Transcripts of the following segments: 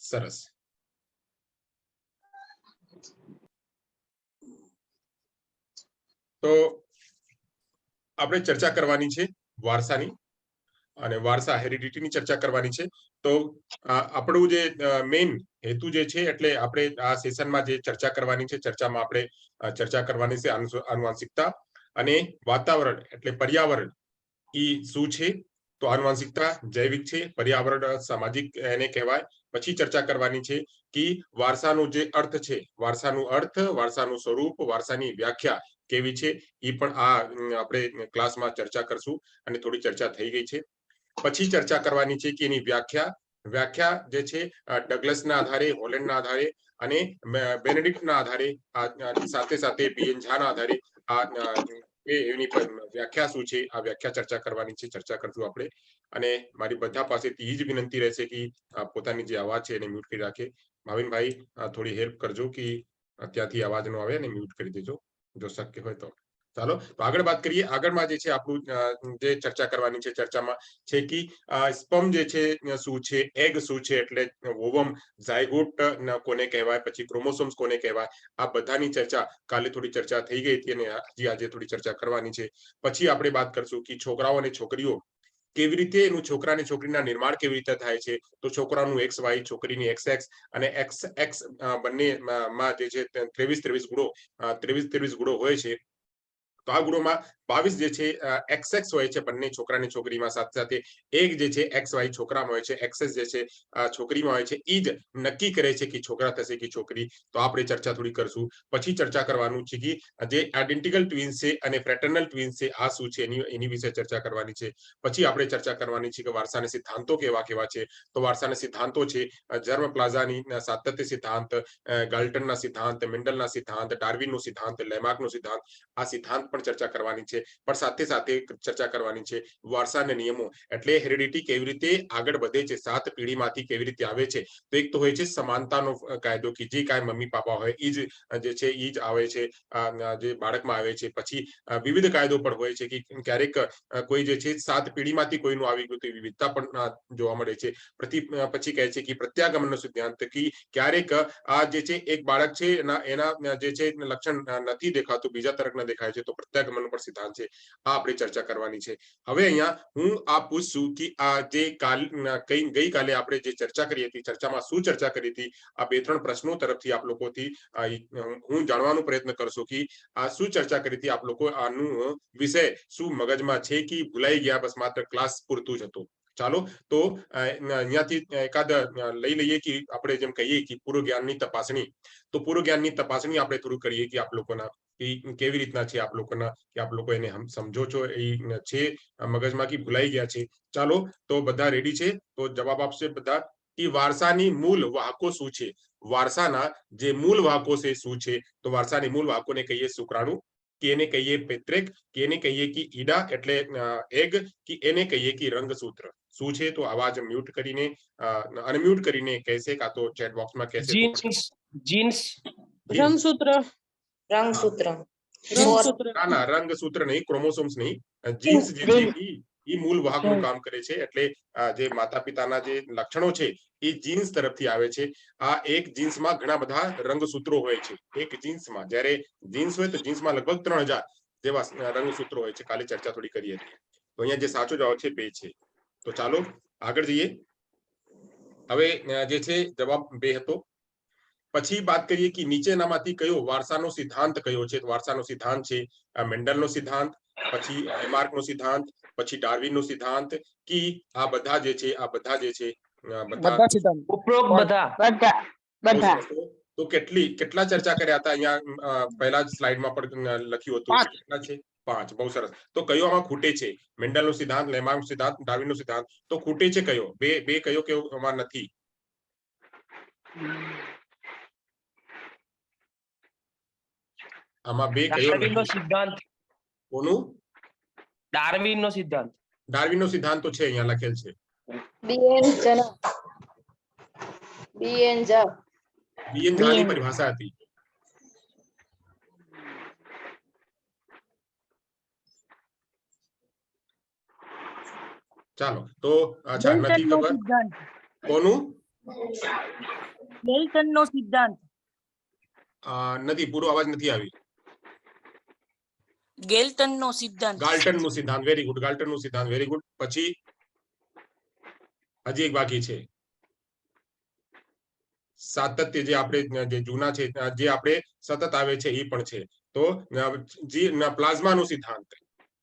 સરસ. તો આપણે ચર્ચા કરવાની છે વારસાની અને વારસા હેરિડિટીની ચર્ચા કરવાની છે. તો આપણું જે મેઇન હેતુ જે છે એટલે આપણે આ સેશનમાં જે ચર્ચા કરવાની છે ચર્ચામાં આપણે ચર્ચા કરવાની છે આનુવંશિકતા અને વાતાવરણ એટલે પર્યાવરણ ઈ શું છે. તો આનુવંશિકતા જૈવિક છે, પર્યાવરણ સામાજિક એને કહેવાય. પછી ચર્ચા કરવાની છે કે વારસાનો જે અર્થ છે, વારસાનું અર્થ, વારસાનું સ્વરૂપ, વારસાની વ્યાખ્યા કેવી છે એ પણ આ આપણે ક્લાસમાં ચર્ચા કરશું અને થોડી ચર્ચા થઈ ગઈ છે. પછી ચર્ચા કરવાની છે કે એની વ્યાખ્યા જે છે ડગલસના આધારે, હોલેન્ડના આધારે અને બેનેડિક્ટના આધારે, સાથે સાથે બીએન ઝાના આધારે એની વ્યાખ્યા શું છે આ વ્યાખ્યા ચર્ચા કરવાની છે. ચર્ચા કરશું આપણે. અને મારી બધા પાસેથી એ જ વિનંતી રહેશે કે પોતાની જે અવાજ છે એને મ્યુટ કરી રાખે. ભાવિનભાઈ થોડી હેલ્પ કરજો કે ત્યાંથી અવાજ ન આવે અને મ્યુટ કરી દેજો જો શક્ય હોય તો. ચાલો તો આગળ વાત કરીએ. આગળમાં જે છે આપણું જે ચર્ચા કરવાની છે ચર્ચામાં છે કે સ્પર્મ જે છે શું છે, એગ શું છે, એટલે ઓવમ, ઝાયગોટ કોને કહેવાય, પછી ક્રોમોસોમ્સ કોને કહેવાય, આ બધાની ચર્ચા કાલે થોડી ચર્ચા થઈ ગઈ હતી અને હજી આજે થોડી ચર્ચા કરવાની છે. પછી આપણે વાત કરશું કે છોકરાઓ અને છોકરીઓ કેવી રીતે એનું છોકરા અને છોકરીના નિર્માણ કેવી રીતે થાય છે. તો છોકરાનું XY, છોકરીની XX અને XX બંને માં જે છે 23 ગુણો 23 ગુણો હોય છે. તો આ ગુણોમાં 22 જે છે XX હોય છે બંને છોકરા અને છોકરીમાં. સાથે સાથે એક જે છે XY છોકરામાં હોય છે, XS જે છે છોકરીમાં હોય છે. એ જ નક્કી કરે છે કે છોકરા થશે કે છોકરી. તો આપણે ચર્ચા થોડી કરશું. પછી ચર્ચા કરવાનું છે કે જે આઇડેન્ટિકલ ટ્વિન્સ છે અને ફ્રેટર્નલ ટ્વિન્સ છે આ શું છે એની વિશે ચર્ચા કરવાની છે. પછી આપણે ચર્ચા કરવાની છે કે વારસાના સિદ્ધાંતો કેવા કેવા છે. તો વારસાના સિદ્ધાંતો છે જર્મ પ્લાઝાની સાતત્ય સિદ્ધાંત, ગાલ્ટનના સિદ્ધાંત, મેન્ડલના સિદ્ધાંત, ડાર્વિનનો સિદ્ધાંત, લેમાર્કનો સિદ્ધાંત. આ સિદ્ધાંત પણ ચર્ચા કરવાની છે. પણ સાથે સાથે ચર્ચા કરવાની છે વારસાના નિયમો એટલે હેરિડિટી કેવી રીતે આગળ વધે છે, 7 પેઢીમાંથી કેવી રીતે આવે છે. તો એક તો હોય છે સમાનતાનો કાયદો કે જે કાંઈ મમ્મી પાપા હોય એ જ જે છે એ જ આવે છે જે બાળકમાં આવે છે. પછી વિવિધ કાયદો પણ હોય છે કે ક્યારેક કોઈ જે છે 7 પેઢીમાંથી કોઈનું આવી ગયું તો વિવિધતા પણ જોવા મળે છે. પછી કહે છે કે પ્રત્યાગમનનો સિદ્ધાંત કે ક્યારેક આ જે છે એક બાળક છે એના જે છે લક્ષણ નથી દેખાતું, બીજા તરફના દેખાય છે, તો પ્રત્યાગમન પર સિદ્ધાંત છે. આ આપણે ચર્ચા કરવાની છે. હવે અહીંયા હું આ પૂછું કે આ જે ગઈકાલે આપણે જે ચર્ચા કરી હતી ચર્ચામાં શું ચર્ચા કરી હતી આ 2-3 પ્રશ્નો તરફથી આપ લોકોથી હું જાણવાનો પ્રયત્ન કરશું કે આ શું ચર્ચા કરી હતી. આપ લોકો આનું વિષય શું મગજમાં છે કે ભૂલાઈ ગયા બસ માત્ર ક્લાસ પૂરતું જ હતું. ચાલો તો અહીંયાથી એકાદ લઈ લઈએ કે આપણે જેમ કહીએ કે પૂર્વ જ્ઞાનની તપાસણી. તો પૂર્વ જ્ઞાનની તપાસણી આપણે થોડું કરીએ કે આપ લોકોના કેવી રીતના છે આપ લોકોના કે આપ લોકો એને સમજો છો એ છે મગજમાં કે ભૂલાઈ ગયા છે. ચાલો તો બધા રેડી છે તો જવાબ આપશે બધા કે વારસાની મૂળ વાહકો શું છે. વારસાના જે મૂળ વાહકો છે શું છે. તો વારસાની મૂળ વાહકોને કહીએ શુક્રાણુ, કે એને કહીએ પેત્રેક, કે એને કહીએ કે ઈડા એટલે એગ, કે એને કહીએ કે રંગસૂત્ર. શું છે તો અવાજ મ્યુટ કરીને અનમ્યુટ કરીને કહેશે કાં તો ચેટ બોક્સમાં કહેશે. જીન્સ રંગસૂત્ર રંગસૂત્ર ના ના રંગસૂત્ર નહીં, ક્રોમોસોમ્સ નહીં. જીન્સ જે છે એ મૂળ વાહકનું કામ કરે છે. એટલે જે માતા પિતાના જે લક્ષણો છે એ જીન્સ તરફથી આવે છે. આ એક જીન્સમાં ઘણા બધા રંગસૂત્રો હોય છે. એક જીન્સમાં જ્યારે જીન્સ હોય તો જીન્સમાં લગભગ 3000 જેવા રંગસૂત્રો હોય છે. કાલે ચર્ચા થોડી કરી હતી. તો અહીંયા જે સાચો જવાબ છે 2 છે. તો ચાલો આગળ જઈએ. હવે જે છે જવાબ 2 હતો. પછી વાત કરીએ કે નીચેનામાંથી કયો વારસાનો સિદ્ધાંત કયો છે. વારસાનો સિદ્ધાંત છે મેન્ડલનો સિદ્ધાંત, પછી લેમાર્કનો સિદ્ધાંત, પછી ડાર્વિનનો સિદ્ધાંત, કે આ બધા જે છે બધા સિદ્ધાંત ઉપરોક્ત બધા તો કેટલા ચર્ચા કર્યા હતા અહીંયા પહેલા જ સ્લાઇડમાં પણ લખ્યું હતું. કેટલા છે? 5. બહુ સરસ. તો કયો આમાં ખૂટે છે? મેન્ડલનો સિદ્ધાંત, લેમાર્કનો સિદ્ધાંત, ડાર્વિનનો સિદ્ધાંત. તો ખૂટે છે કયો? બે કયો આમાં નથી? આમાં 2 કયો નથી? સિદ્ધાંત કોનું? ડાર્વિનનો સિદ્ધાંત. ડાર્વિનનો સિદ્ધાંત તો છે અહીંયા લખેલ છે. બીએન ઝાની પરિભાષા હતી. ચાલો તો અચ્છા નથી ખબર કોનું. ગેલ્ટનનો સિદ્ધાંત. નથી, પૂરો અવાજ નથી આવી. ગેલ્ટનનો સિદ્ધાંત. ગાલ્ટનનું સિદ્ધાંત, વેરી ગુડ. ગાલ્ટનનું સિદ્ધાંત, વેરી ગુડ. પછી હજી એક બાકી છે, સાતત્ય, જે આપણે જે જૂના છે, જે આપણે સતત આવે છે એ પણ છે. તો પ્લાઝમાનો સિદ્ધાંત,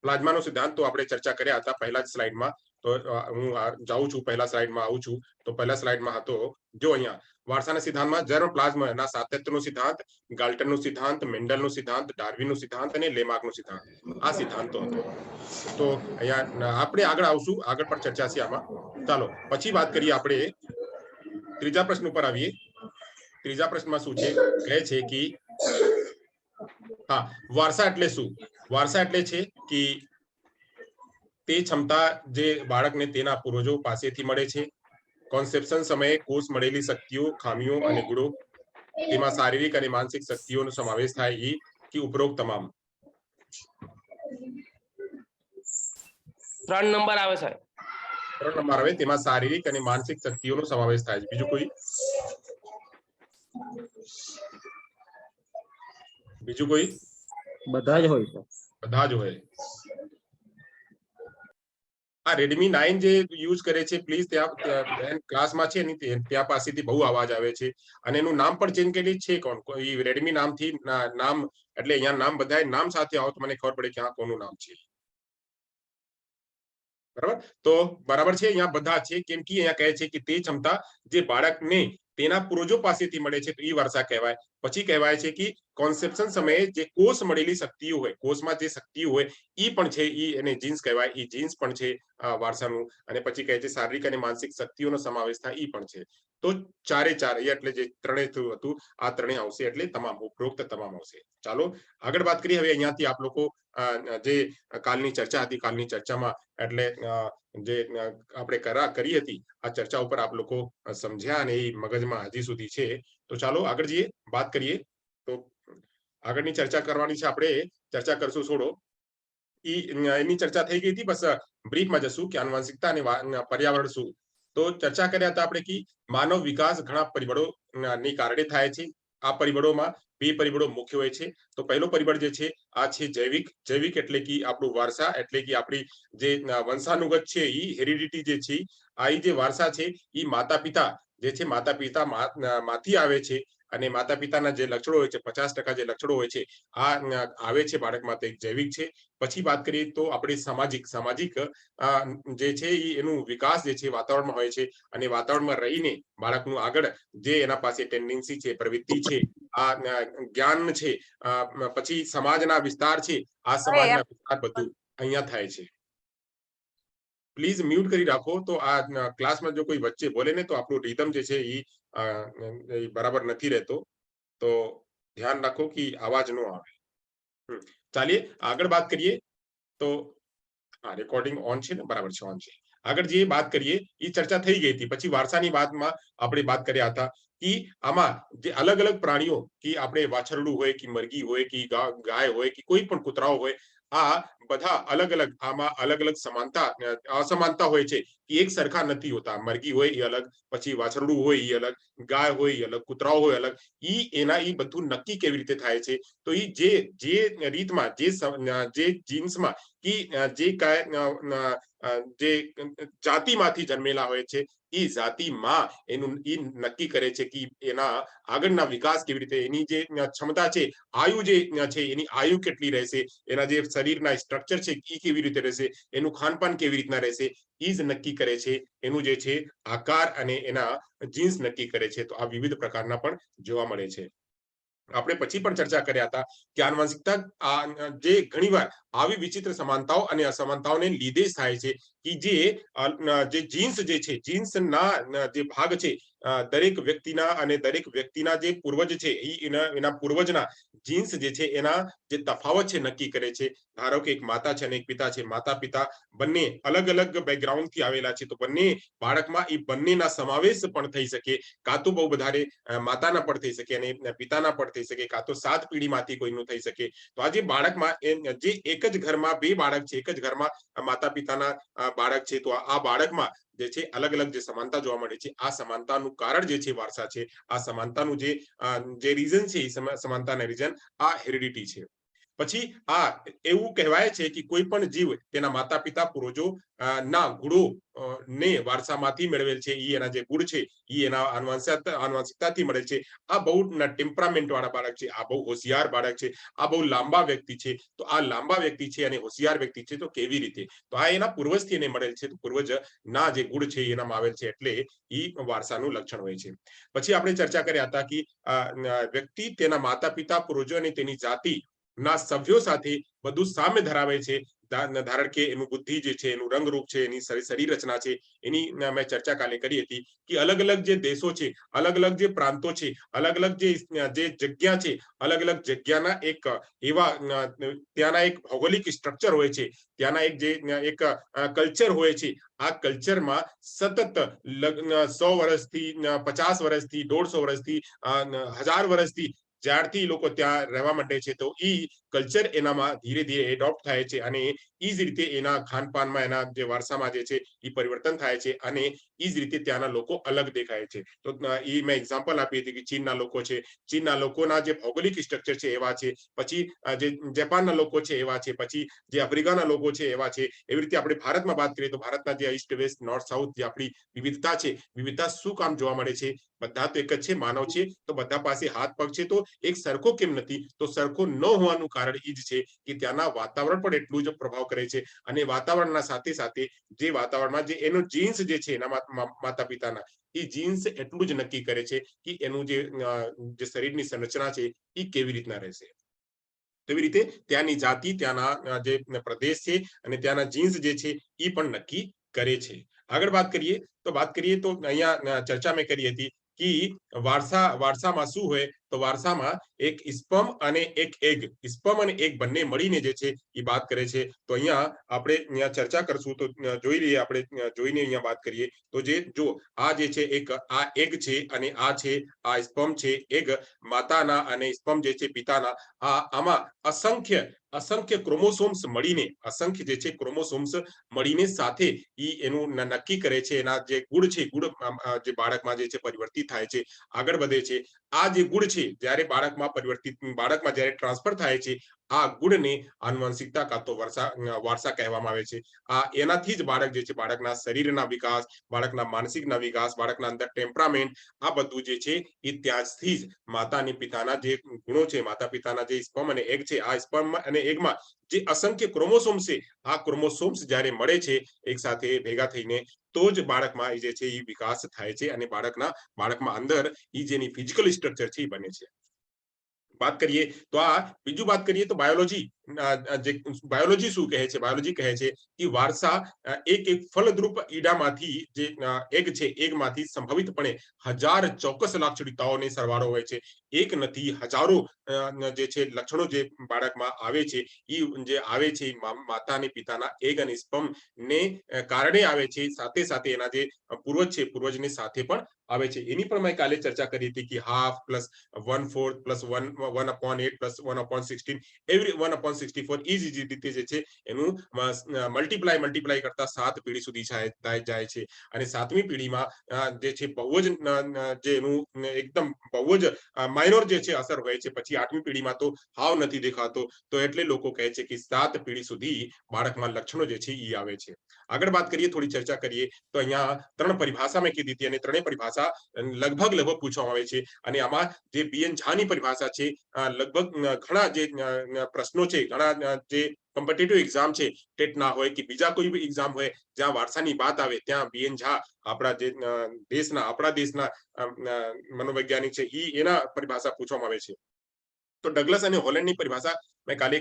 પ્લાઝમાનો સિદ્ધાંત તો આપણે ચર્ચા કર્યા હતા પહેલા જ સ્લાઇડમાં. તો હું જાઉં છું, પહેલા સ્લાઇડમાં આવું છું. તો પહેલા સ્લાઇડમાં હતો, જો અહીંયા વારસાના સિદ્ધાંતમાં જર્મ પ્લાઝમાના સાતત્યનો સિદ્ધાંત, ગાલ્ટનનો સિદ્ધાંત, મેન્ડલનો સિદ્ધાંત, ડાર્વિનનો સિદ્ધાંત અને લેમાર્કનો સિદ્ધાંત, આ સિદ્ધાંતો હતો. તો અહીંયા આપણે આગળ આવશું, આગળ પણ ચર્ચા છે આમાં. ચાલો પછી વાત કરીએ આપણે ત્રીજા પ્રશ્ન ઉપર આવીએ. ત્રીજા પ્રશ્નમાં શું છે, કહે છે કે હા, વારસા એટલે શું? વારસા એટલે છે કે તે ક્ષમતા જે બાળકને તેના પૂર્વજો પાસેથી મળે છે. કોન્સેપ્શન સમયે કોષ મળેલી શક્તિઓ, ખામીઓ અને ગુણો, તેમાં શારીરિક અને માનસિક શક્તિઓનો સમાવેશ થાય એ કે ઉપરોક્ત તમામ? 3 નંબર આવે સાહેબ. 3 નંબર આવે, તેમાં શારીરિક અને માનસિક શક્તિઓનો સમાવેશ થાય છે. બીજું કોઈ? બીજું કોઈ? બધા જ હોય છે. બધા જ હોય. આ રેડમી 9 જે યુઝ કરે છે, પ્લીઝ ત્યાં ક્લાસમાં છે ને ત્યાં પાસેથી બહુ અવાજ આવે છે. અને એનું નામ પણ ચેન્જ કરેલી છે. કોણ? કોઈ રેડમી નામથી નામ, એટલે અહીંયા નામ બધા નામ સાથે આવો તો મને ખબર પડે કે આ કોનું નામ છે. બરાબર? તો બરાબર છે, અહીંયા બધા છે. કેમ કે અહીંયા કહે છે કે તે ક્ષમતા જે બાળકને તેના પૂર્વજો પાસેથી મળે છે, તો એ વારસા કહેવાય. પછી કહેવાય છે કે કોન્સેપ્શન સમયે જે કોષ મળેલી શક્તિઓ હોય, કોષમાં જે શક્તિઓ હોય એ પણ છે, એ એને જીન્સ કહેવાય. એ જીન્સ પણ છે વારસાનું. અને પછી કહે છે શારીરિક અને માનસિક શક્તિઓનો સમાવેશ થાય, એ પણ છે. તો ચારે ચાર, એટલે જે ત્રણેય હતું, આ ત્રણેય આવશે, એટલે તમામ, ઉપરોક્ત તમામ આવશે. ચાલો આગળ વાત કરીએ. હવે અહીંયાથી આપ લોકો જે કાલની ચર્ચા હતી, કાલની ચર્ચામાં એટલે જે આપણે કરી હતી, આ ચર્ચા ઉપર આપ લોકો સમજ્યા અને એ મગજમાં હજી સુધી છે. તો ચાલો આગળ જઈએ, વાત કરીએ. તો આગળની ચર્ચા કરવાની છે, આપણે ચર્ચા કરશું. છોડો એની ચર્ચા થઈ ગઈ હતી, બસ બ્રીફમાં જશું કે આનુવંશિકતા અને પર્યાવરણ શું. તો ચર્ચા કર્યા હતા આપણે કે માનવ વિકાસ ઘણા પરિબળો ની કારણે થાય છે. આ પરિબળોમાં 2 પરિબળો મુખ્ય હોય છે. તો પહેલો પરિબળ જે છે આ છે જૈવિક. જૈવિક એટલે કે આપણું વારસા, એટલે કે આપણી જે વંશાનુગત છે, એ હેરિડિટી જે છે, આ જે વારસા છે એ માતા પિતા જે છે, માતા પિતા માંથી આવે છે. અને માતા પિતાના જે લક્ષણો હોય છે, 50% જે લક્ષણો હોય છે, આ આવે છે બાળકમાં, તે જૈવિક છે. પછી વાત કરીએ તો આપણે સામાજિક જે છે એનું વિકાસ જે છે વાતાવરણમાં હોય છે. અને વાતાવરણમાં રહીને બાળકનું આગળ જે એના પાસે ટેન્ડન્સી છે, પ્રવૃત્તિ છે, આ જ્ઞાન છે, પછી સમાજના વિસ્તાર છે, આ સમાજના વિસ્તાર બધું અહીંયા થાય છે. પ્લીઝ મ્યુટ કરી રાખો. તો આ ક્લાસમાં જો કોઈ વચ્ચે બોલે ને તો આપણું રિધમ જે છે એ બરાબર નથી રહેતો. તો ધ્યાન રાખો કે અવાજ ન આવે. ચાલીએ આગળ વાત કરીએ. તો હા, રેકોર્ડિંગ ઓન છે ને? બરાબર છે, ઓન છે. આગળ જે વાત કરીએ એ ચર્ચા થઈ ગઈ હતી. પછી વારસાની વાતમાં આપણે વાત કર્યા હતા કે આમાં જે અલગ અલગ પ્રાણીઓ, કે આપણે વાછરડું હોય કે મરઘી હોય કે ગાય હોય કે કોઈ પણ કૂતરાઓ હોય, આ બધા અલગ અલગ, આમાં અલગ અલગ અસમાનતા હોય છે કે એક સરખા નથી હોતા. મરઘી હોય એ અલગ, પછી વાછરડું હોય એ અલગ, ગાય હોય એ અલગ, કૂતરાઓ હોય અલગ. એ બધું નક્કી કેવી રીતે થાય છે? તો એ જે રીતમાં, જે જીન્સમાં કે જે જાતિમાંથી જન્મેલા હોય છે, એ જાતિમાં એનું નક્કી કરે છે કે એના આગળના વિકાસ કેવી રીતે, એની જે ક્ષમતા છે, આયુ જે છે, એની આયુ કેટલી રહેશે, એના જે શરીરના સ્ટ્રક્ચર છે એ કેવી રીતે રહેશે, એનું ખાનપાન કેવી રીતના રહેશે, એ જ નક્કી કરે છે. એનું જે છે આકાર અને એના જીન્સ નક્કી કરે છે. તો આ વિવિધ પ્રકારના પણ જોવા મળે છે. આપણે પછી પણ ચર્ચા કર્યા હતા કે આનુવંશિકતા જે ઘણીવાર આવી વિચિત્ર સમાનતાઓ અને અસમાનતાઓને લીધે જ થાય છે કે જે જીન્સ જે છે, જીન્સના જે ભાગ છે, દરેક વ્યક્તિના અને દરેક વ્યક્તિના જે પૂર્વજ છે, એના પૂર્વજના જીન્સ જે છે, એના જે તફાવત છે નક્કી કરે છે. ધારો કે એક માતા છે અને એક પિતા છે. માતા પિતા બંને અલગ અલગ બેકગ્રાઉન્ડ થી આવેલા છે, તો બંને બાળકમાં એ બંનેના સમાવેશ પણ થઈ શકે. કાં તો બહુ વધારે માતાના પણ થઈ શકે અને પિતાના પણ થઈ શકે, કાં તો 7 પેઢીમાંથી કોઈનું થઈ શકે. તો આજે બાળકમાં જે એક એક જ ઘરમાં બે બાળક છે, એક જ ઘરમાં માતા પિતાના બાળક છે, તો આ બાળકમાં જે છે અલગ અલગ જે સમાનતા જોવા મળે છે, આ સમાનતાનું કારણ જે છે વારસા છે, આ સમાનતાનું જે રીઝન છે, એ સમાનતાના રીઝન આ હેરિડિટી છે. પછી આ એવું કહેવાય છે કે કોઈ પણ જીવ તેના માતા પિતા પૂર્વજો ના ગુણો ને વારસામાંથી મેળવેલ છે, ઈ એના જે ગુણ છે ઈ એના આનુવંશિકતાથી મળેલ છે. આ બહુ ટેમ્પરામેન્ટ વાળા બાળક છે, આ બહુ હોશિયાર બાળક છે, આ બહુ લાંબા વ્યક્તિ છે, તો આ લાંબા વ્યક્તિ છે અને હોશિયાર વ્યક્તિ છે, તો કેવી રીતે? તો આ એના પૂર્વજથી એને મળેલ છે, પૂર્વજ ના જે ગુણ છે એનામાં આવેલ છે, એટલે ઈ વારસાનું લક્ષણ હોય છે. પછી આપણે ચર્ચા કર્યા હતા કે વ્યક્તિ તેના માતા પિતા પૂર્વજો અને તેની જાતિ ના સભ્યો સાથે બધું સામ્ય ધરાવે છે. ધારણ કે એનું બુદ્ધિ જે છે, એનું રંગરૂપ છે, એની શરીર રચના છે, એની મેં ચર્ચા કાલે કરી હતી કે અલગ અલગ જે દેશો છે, અલગ અલગ જે પ્રાંતો છે, અલગ અલગ જે જગ્યા છે, અલગ અલગ જગ્યાના એક એવા ત્યાંના એક ભૌગોલિક સ્ટ્રક્ચર હોય છે, ત્યાંના એક કલ્ચર હોય છે. આ કલ્ચરમાં સતત 100 વર્ષથી 50 વર્ષથી 150 વર્ષથી 1000 વર્ષથી જ્યારથી લોકો ત્યાં રહેવા માંડે છે, તો ઈ કલ્ચર એનામાં ધીરે ધીરે એડોપ્ટ થાય છે અને ઈ જ રીતે એના ખાનપાનમાં, એના જે વારસામાં જે છે એ પરિવર્તન થાય છે અને ઈ જ રીતે ત્યાંના લોકો અલગ દેખાય છે. તો ઈ મેં એક્ઝામ્પલ આપી હતી કે ચીનના લોકો છે, ચીનના લોકોના જે ભૌગોલિક સ્ટ્રક્ચર છે એવા છે, પછી જે જાપાનના લોકો છે એવા છે, પછી જે આફ્રિકાના લોકો છે એવા છે. એવી રીતે આપણે ભારતમાં વાત કરીએ તો ભારતના જે ઈસ્ટ વેસ્ટ નોર્થ સાઉથ જે આપણી વિવિધતા છે, વિવિધતા શું કામ જોવા મળે છે? બધા તો એક જ છે, માનવ છે, તો બધા પાસે હાથ પગ છે, તો એક સરખો કેમ નથી? તો સરખો ન હોવાનું કારણ એ જ છે કે ત્યાંના વાતાવરણ પણ એટલું જ પ્રભાવ કરે છે અને વાતાવરણના સાથે સાથે જે વાતાવરણમાં જે એનો જીન્સ જે છે એના માતા પિતાના, એ જીન્સ એટલું જ નક્કી કરે છે કે એનું જે શરીરની સંરચના છે એ કેવી રીતના રહેશે. તેવી રીતે ત્યાંની જાતિ, ત્યાંના જે પ્રદેશ છે અને ત્યાંના જીન્સ જે છે એ પણ નક્કી કરે છે. આગળ વાત કરીએ તો અહીંયા ચર્ચા મેં કરી હતી કે વારસામાં શું હોય? તો વારસામાં એક સ્પર્મ અને એક એગ, સ્પર્મ અને એગ બંને મળીને જે છે એ વાત કરે છે. તો અહીંયા આપણે ચર્ચા કરશું, તો જોઈ લઈએ, આપણે જોઈને અહીંયા વાત કરીએ તો જો આ જે છે આ એગ છે અને આ છે આ સ્પર્મ છે. એગ માતાના અને સ્પર્મ જે છે પિતાના. આમાં અસંખ્ય ક્રોમોસોમ્સ મળીને, અસંખ્ય જે છે ક્રોમોસોમ્સ મળીને સાથે એનું નક્કી કરે છે એના જે ગુણ છે, ગુણ જે બાળકમાં જે છે પરિવર્તિત થાય છે, આગળ વધે છે. આ જે ગુણ છે જ્યારે બાળકમાં જ્યારે ટ્રાન્સફર થાય છે, આ ગુણને આનુવંશિકતા કાં તો વારસા કહેવામાં આવે છે. આ એનાથી જ બાળક જે છે, બાળકના શરીરના વિકાસ, બાળકના માનસિકના વિકાસ, બાળકના અંદર ટેમ્પરામેન્ટ, આ બધું જે છે એ ત્યાંથી જ માતા અને પિતાના જે ગુણો છે, માતા પિતાના જે સ્પર્મ અને એગ છે, આ સ્પર્મ અને એગમાં જે અસંખ્ય ક્રોમોસોમ્સ છે, આ ક્રોમોસોમ્સ જ્યારે મળે છે એક સાથે ભેગા થઈને, તો જ બાળકમાં જે છે એ વિકાસ થાય છે અને બાળકમાં અંદર એ જેની ફિઝિકલ સ્ટ્રક્ચર છે એ બને છે. વાત કરીએ તો બીજું વાત કરીએ તો બાયોલોજી શું કહે છે? બાયોલોજી કહે છે કે વારસા એક ફળદ્રુપ ઈડામાંથી જે એગ છે, એગમાંથી સંભવિતપણે 1000 ચોક્કસ લાક્ષણિકતાઓને સરવાળો હોય છે. એક નથી, હજારો જે છે લક્ષણો જે બાળકમાં આવે છે, એ જે આવે છે માતા અને પિતાના એગ અને સ્પર્મ ને કારણે આવે છે. સાથે સાથે એના જે પૂર્વજ છે, પૂર્વજની સાથે પણ આવે છે. એની પણ મેં કાલે ચર્ચા કરી હતી કે half plus 1/4 plus 1/8 plus 1/16 every 1/64 એ જ રીતે જે છે એનું મલ્ટીપ્લાય કરતા 7 પેઢી સુધી જાય છે. અને 7મી પેઢીમાં જે છે બહુ જ જે એનું એકદમ બહુ જ માઇનોર જે છે અસર હોય છે. પછી 8મી પેઢીમાં તો હાવ નથી દેખાતો. તો એટલે લોકો કહે છે કે 7 પેઢી સુધી બાળકમાં લક્ષણો જે છે એ આવે છે. આગળ વાત કરીએ, થોડી ચર્ચા કરીએ તો અહીંયા 3 પરિભાષા મેં કીધી હતી અને 3 પરિભાષા લગભગ પૂછવામાં આવે છે. અને આમાં જે બીએન ઝાની પરિભાષા છે, લગભગ ઘણા જે પ્રશ્નો છે, ઘણા જે કોમ્પિટિટિવ એક્ઝામ છે, ટેટ ના હોય કે બીજા કોઈ બી એક્ઝામ હોય, જ્યાં વારસાની વાત આવે ત્યાં બીએન ઝા આપણા દેશના મનોવૈજ્ઞાનિક છે, એના પરિભાષા પૂછવામાં આવે છે. તો ડગલસ અને હોલેન્ડની પરિભાષા મેં કાલે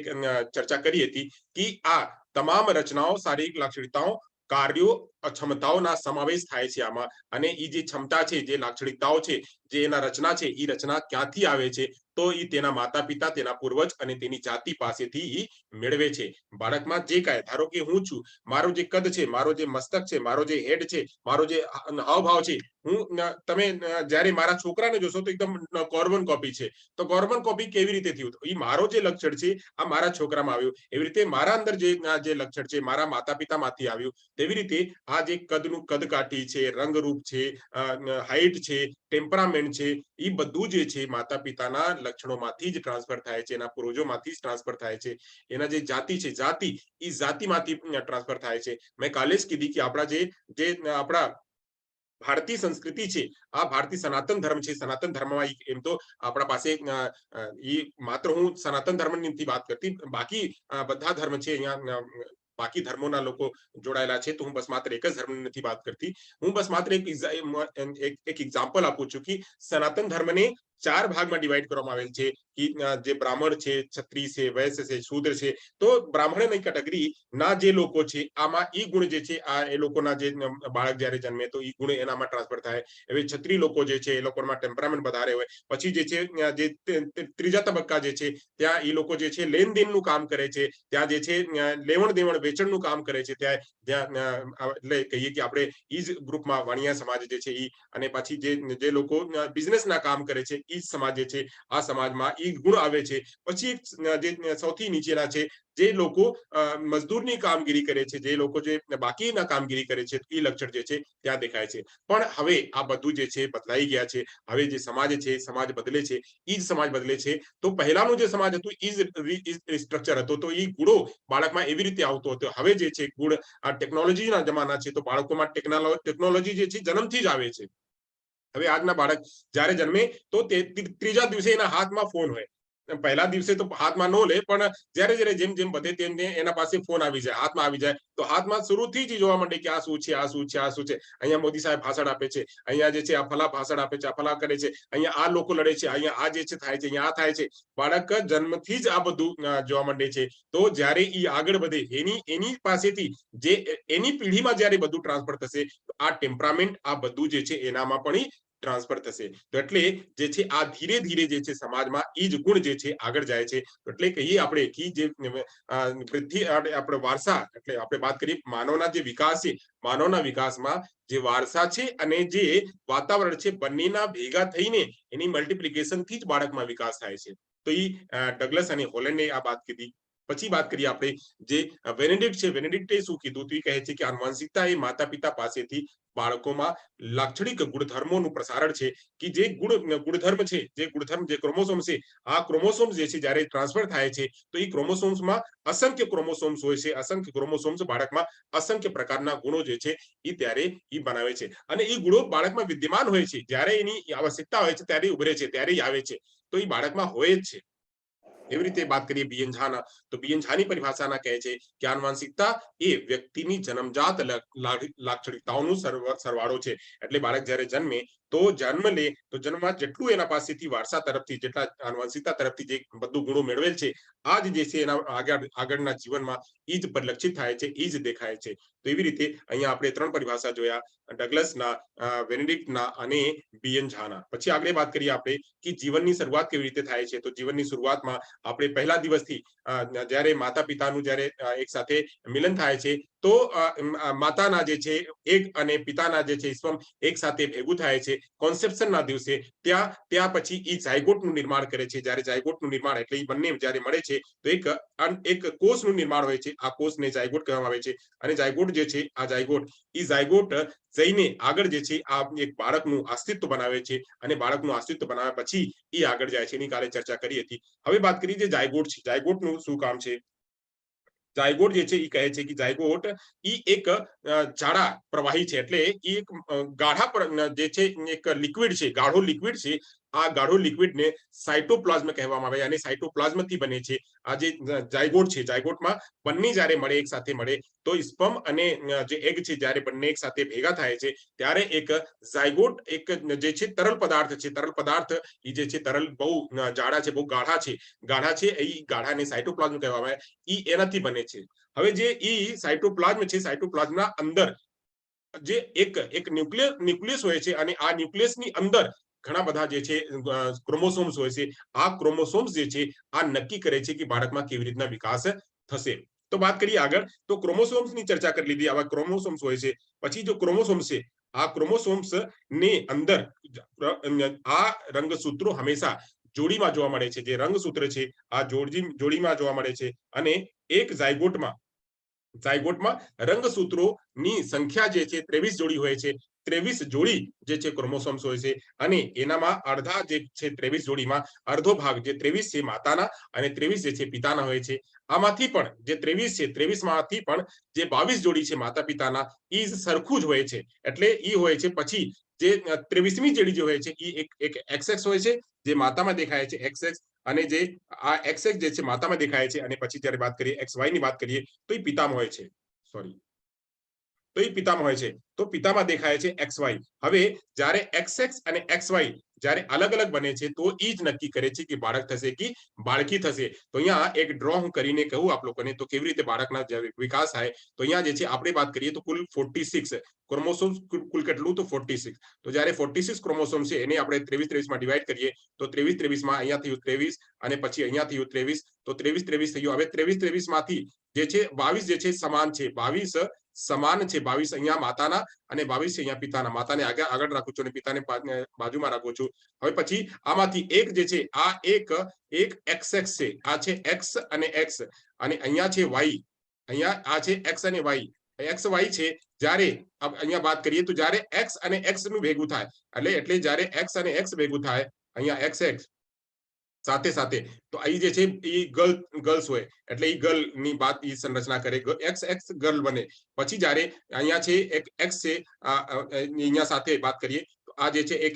ચર્ચા કરી હતી કે આ તમામ રચનાઓ, શારીરિક લાક્ષણિકતાઓ, કાર્યો, ક્ષમતાઓના સમાવેશ થાય છે આમાં. અને એ જે ક્ષમતા છે, જે લાક્ષણિકતાઓ છે, જે એના રચના છે, એ રચના ક્યાંથી આવે છે? તો ઈ તેના માતા પિતા, તેના પૂર્વજ અને તેની જાતિ પાસેથી ઈ મેળવે છે. બાળકમાં જે કાંઈ, ધારો કે હું છું, મારું જે કદ છે, મારો જે મસ્તક છે, મારો જે હેડ છે, મારો જે હાવભાવ છે, તમે જ્યારે મારા છોકરાને જોશો તો એકદમ કાર્બન કોપી છે. તો કાર્બન કોપી કેવી રીતે થયું? ઈ મારો જે લક્ષણ છે આ મારા છોકરામાં આવ્યું. એવી રીતે મારા અંદર જે લક્ષણ છે મારા માતા પિતામાંથી આવ્યું. તેવી રીતે આ જે કદનું કદકાઠી છે, રંગરૂપ છે, હાઈટ છે, ટેમ્પરામેન્ટ છે, એ બધું જે છે માતા પિતાના લક્ષણોમાંથી જ ટ્રાન્સફર થાય છે, એના પૂર્વજોમાંથી જ ટ્રાન્સફર થાય છે. એના જે જાતિ છે, એ જાતિમાંથી ટ્રાન્સફર થાય છે. મેં કાલે જ કીધી કે આપણા જે આપણા ભારતીય સંસ્કૃતિ છે, આ ભારતીય સનાતન ધર્મ છે. સનાતન ધર્મમાં એમ તો આપણા પાસે માત્ર હું સનાતન ધર્મની નથી વાત કરતી, બાકી બધા ધર્મ છે અહીંયા, બાકી ધર્મોના લોકો જોડાયેલા છે. તો હું બસ માત્ર એક જ ધર્મની નથી વાત કરતી. હું બસ માત્ર એક એક્ઝામ્પલ આપું છું કે સનાતન ધર્મને 4 ભાગમાં ડિવાઈડ કરવામાં આવેલ છે કે જે બ્રાહ્મણ છે, ક્ષત્રિય છે, વૈશ્ય છે, શૂદ્ર છે. તો બ્રાહ્મણની કેટેગરી ના જે લોકો છે આમાં ઈ ગુણ જે છે આ એ લોકોના જે બાળક જ્યારે જન્મે તો ઈ ગુણ એનામાં ટ્રાન્સફર થાય. હવે ક્ષત્રિય લોકો જે છે એ લોકોમાં ટેમ્પરામેન્ટ વધારે હોય. પછી જે છે જે ત્રીજા તબક્કા જે છે ત્યાં એ લોકો જે છે લેનદેનનું કામ કરે છે, ત્યાં જે છે લેવણ દેવણ વેચણનું કામ કરે છે. ત્યાં એટલે કહીએ કે આપણે ઈ જ ગ્રુપમાં વાણિયા સમાજ જે છે ઈ, અને પછી જે લોકો બિઝનેસના કામ કરે છે ઈ સમાજ જે છે આ સમાજમાં ઈ ગુણ આવે છે. પછી જે સૌથી નીચેના છે જે લોકો મજદૂરની કામગીરી કરે છે, જે લોકો જે બાકીના કામગીરી કરે છે, એ લક્ષણ જે છે ત્યાં દેખાય છે. પણ હવે આ બધું જે છે બદલાઈ ગયા છે. હવે જે સમાજ છે, સમાજ બદલે છે, ઈ જ સમાજ બદલે છે. તો પહેલાનું જે સમાજ હતું ઈ જ સ્ટ્રક્ચર હતો, તો ઈ ગુણો બાળકમાં એવી રીતે આવતો હતો. હવે જે છે ગુણ આ ટેકનોલોજીના જમાના છે, તો બાળકોમાં ટેકનોલોજી જે છે જન્મથી જ આવે છે. હવે આજના બાળક જ્યારે જન્મે તો ત્રીજા દિવસે એના હાથમાં ફોન હોય. પહેલા દિવસે તો હાથમાં ન લે, પણ જ્યારે જ્યારે જેમ જેમ વધે તેમ એના પાસે ફોન આવી જાય, હાથમાં આવી જાય. તો હાથમાં શરૂથી જ જોવા માંડે કે આ શું છે, આ શું છે, આ શું છે. અહીંયા મોદી સાહેબ ભાષણ આપે છે, અહીંયા જે છે આ ફલા ભાષણ આપે છે, આ ફલા કરે છે, અહીંયા આ લોકો લડે છે, અહીંયા આ જે છે થાય છે, અહીંયા આ થાય છે. બાળક જન્મથી જ આ બધું જોવા માંડે છે. તો જ્યારે ઈ આગળ વધે એની પાસેથી જે એની પેઢીમાં જ્યારે બધું ટ્રાન્સફર થશે, આ ટેમ્પરામેન્ટ આ બધું જે છે એનામાં પણ ટ્રાન્સફર થશે. તો એટલે જે છે આ ધીરે ધીરે જે છે સમાજમાં ઈ જ ગુણ જે છે આગળ જાય છે. એટલે કહીએ આપણે કે જે વૃદ્ધિ આપણે વારસા, એટલે આપણે વાત કરીએ માનવના જે વિકાસ છે, માનવના વિકાસમાં જે વારસા છે અને જે વાતાવરણ છે, બંનેના ભેગા થઈને એની મલ્ટિપ્લિકેશન થી જ બાળકમાં વિકાસ થાય છે. તો ઈ ડગલસ અને હોલેન્ડે આ વાત કીધી. પછી વાત કરીએ આપણે જે બેનેડિક્ટ છે. બેનેડિક્ટે શું કીધું? તો એ કહે છે કે આનુવંશિકતા એ માતા પિતા પાસેથી બાળકોમાં લાક્ષણિક ગુણધર્મોનું પ્રસારણ છે. કે જે ગુણધર્મ છે, જે ક્રોમોસોમ છે, આ ક્રોમોસોમ્સ જે છે જ્યારે ટ્રાન્સફર થાય છે તો એ ક્રોમોસોમ્સમાં અસંખ્ય ક્રોમોસોમ્સ હોય છે. અસંખ્ય ક્રોમોસોમ્સ બાળકમાં અસંખ્ય પ્રકારના ગુણો જે છે એ ત્યારે ઈ બનાવે છે. અને એ ગુણો બાળકમાં વિદ્યમાન હોય છે. જ્યારે એની આવશ્યકતા હોય છે ત્યારે ઉભરે છે, ત્યારે આવે છે. તો એ બાળકમાં હોય જ છે. એવી રીતે વાત કરીએ બીએન ઝાના, તો બીએન ઝાની પરિભાષાના કહે છે કે આનુવંશિકતા એ વ્યક્તિની જન્મજાત લાક્ષણિકતાઓનું સરવાળો છે. એટલે બાળક જ્યારે જન્મે તો જન્મ લે તો જન્મમાં જેટલું એના પાસેથી વારસા તરફથી, જેટલા આનુવંશિકતા તરફથી જે બધું ગુણો મેળવેલ છે, આ જ જે છે એના આગળના જીવનમાં ઈ જ પરિલક્ષિત થાય છે, ઈ જ દેખાય છે. તો એવી રીતે અહીંયા આપણે 3 પરિભાષા જોયા, ડગલસના, બેનેડિક્ટના અને બીએન ઝાના. પછી આગળ વાત કરીએ આપણે કે જીવનની શરૂઆત કેવી રીતે થાય છે. તો જીવનની શરૂઆતમાં આપણે પહેલા દિવસથી જ્યારે માતા પિતાનું જ્યારે એક સાથે મિલન થાય છે તો માતાના જે છે એક અને પિતાના જે છે સ્પર્મ એક સાથે ભેગું થાય છે કોન્સેપ્શનના દિવસે. ત્યાં પછી ઈ ઝાયગોટનું નિર્માણ કરે છે. જ્યારે ઝાયગોટનું નિર્માણ એટલે ઈ બંને જ્યારે મળે છે તો એક કોષનું નિર્માણ હોય છે. આ કોષને ઝાયગોટ કહેવામાં આવે છે. અને ઝાયગોટ જે છે, આ ઝાયગોટ જઈને આગળ જે છે આ એક બાળકનું અસ્તિત્વ બનાવે છે. અને બાળકનું અસ્તિત્વ બનાવ્યા પછી એ આગળ જાય છે. એની કાલે ચર્ચા કરી હતી. હવે વાત કરીએ જે ઝાયગોટ છે, ઝાયગોટનું શું કામ છે. ઝાયગોટ જે છે એ કહે છે કે ઝાયગોટ ઈ એક જાડા પ્રવાહી છે. એટલે ઈ એક ગાઢા જે છે એક લિક્વિડ છે, ગાઢો લિક્વિડ છે. આ ગાઢો લિક્વિડને સાયટોપ્લાઝમ કહેવામાં આવે અને સાયટોપ્લાઝમથી બને છે આ જે ઝાયગોટ છે. ઝાયગોટમાં બંને જ્યારે મળે, એક સાથે મળે તો સ્પર્મ અને જે એગ છે જ્યારે બંને એક સાથે ભેગા થાય છે ત્યારે એક ઝાયગોટ એક જે છે તરલ પદાર્થ છે. તરલ પદાર્થ એ જે છે તરલ બહુ જાડા છે, બહુ ગાઢા છે. એ ગાઢાને સાયટોપ્લાઝમ કહેવામાં આવે, ઈ એનાથી બને છે. હવે જે ઈ સાયટોપ્લાઝમ છે, સાયટોપ્લાઝમના અંદર જે એક ન્યુક્લિયસ હોય છે અને આ ન્યુક્લિયસની અંદર ઘણા બધા જે છે ક્રોમોસોમ્સ હોય છે. આ ક્રોમોસોમ્સ જે છે આ નક્કી કરે છે કે બાળકમાં કેવી રીતના વિકાસ થશે. તો વાત કરીએ આગળ, તો ક્રોમોસોમ્સ ની ચર્ચા કરી લીધી. આવા ક્રોમોસોમ્સ હોય છે. પછી જો ક્રોમોસોમ્સ છે, આ ક્રોમોસોમ્સ ની અંદર આ રંગસૂત્રો હંમેશા જોડીમાં જોવા મળે છે. જે રંગસૂત્ર છે આ જોડીમાં જોવા મળે છે. અને એક ઝાયગોટમાં રંગસૂત્રોની સંખ્યા જે છે 23 જોડી હોય છે. 23 જોડી જે છે ક્રોમોસોમ્સ હોય છે. અને એનામાં અડધા જે છે 23 જોડીમાં અડધો ભાગ જે 23 છે માતાના અને 23 જે છે પિતાના હોય છે. આમાંથી પણ જે 23 છે 23 માંથી પણ જે 22 જોડી છે માતા પિતાના ઈ સરખું જ હોય છે. એટલે ઈ હોય છે. પછી જે 23મી જોડી જે હોય છે ઈ એક XX હોય છે, જે માતામાં દેખાય છે XX, અને જે આ XX જે છે માતામાં દેખાય છે. અને પછી જ્યારે વાત કરીએ XY ની વાત કરીએ તો એ પિતામાં હોય છે. સોરી, તો એ પિતામાં હોય છે. તો પિતામાં દેખાય છે XY. હવે જ્યારે XX અને XY જ્યારે અલગ અલગ બને છે તો એ જ નક્કી કરે છે કે બાળક થશે કે બાળકી થશે. તો અહીંયા એક ડ્રો હું કરીને કહું આપ લોકોને તો કેવી રીતે બાળકના વિકાસ થાય. તો અહીંયા જે છે આપણે વાત કરીએ તો કુલ 46 ક્રોમોસોમ્સ, કુલ કેટલું તો 46. તો જ્યારે 46 ક્રોમોસોમ છે એને આપણે 23 માં ડિવાઈડ કરીએ તો 23 માં અહીંયા થયું 23 અને પછી અહીંયા થયું 23. તો 23 થયું. હવે 23 માંથી જે છે 22 જે છે સમાન છે. 22 સમાન છે. 22 અહીંયા માતાના અને 22 છે અહીંયા પિતાના. માતાને આગળ રાખું છું અને પિતાને બાજુમાં રાખું છું. હવે પછી આમાંથી એક જે છે આ એક XX છે. આ છે X અને X, અને અહીંયા છે Y. અહીંયા આ છે X અને Y. XY છે. જ્યારે અહીંયા વાત કરીએ તો જ્યારે X અને X નું ભેગું થાય એટલે જ્યારે X અને X ભેગું થાય અહીંયા XX સાથે સાથે તો અહીં જે છે એ ગર્લ્સ હોય એટલે એ ગર્લ ની વાત એ સંરચના કરે. XX ગર્લ બને. પછી જ્યારે અહીંયા છે એક X છે અહીંયા સાથે વાત કરીએ તો આ જે છે એક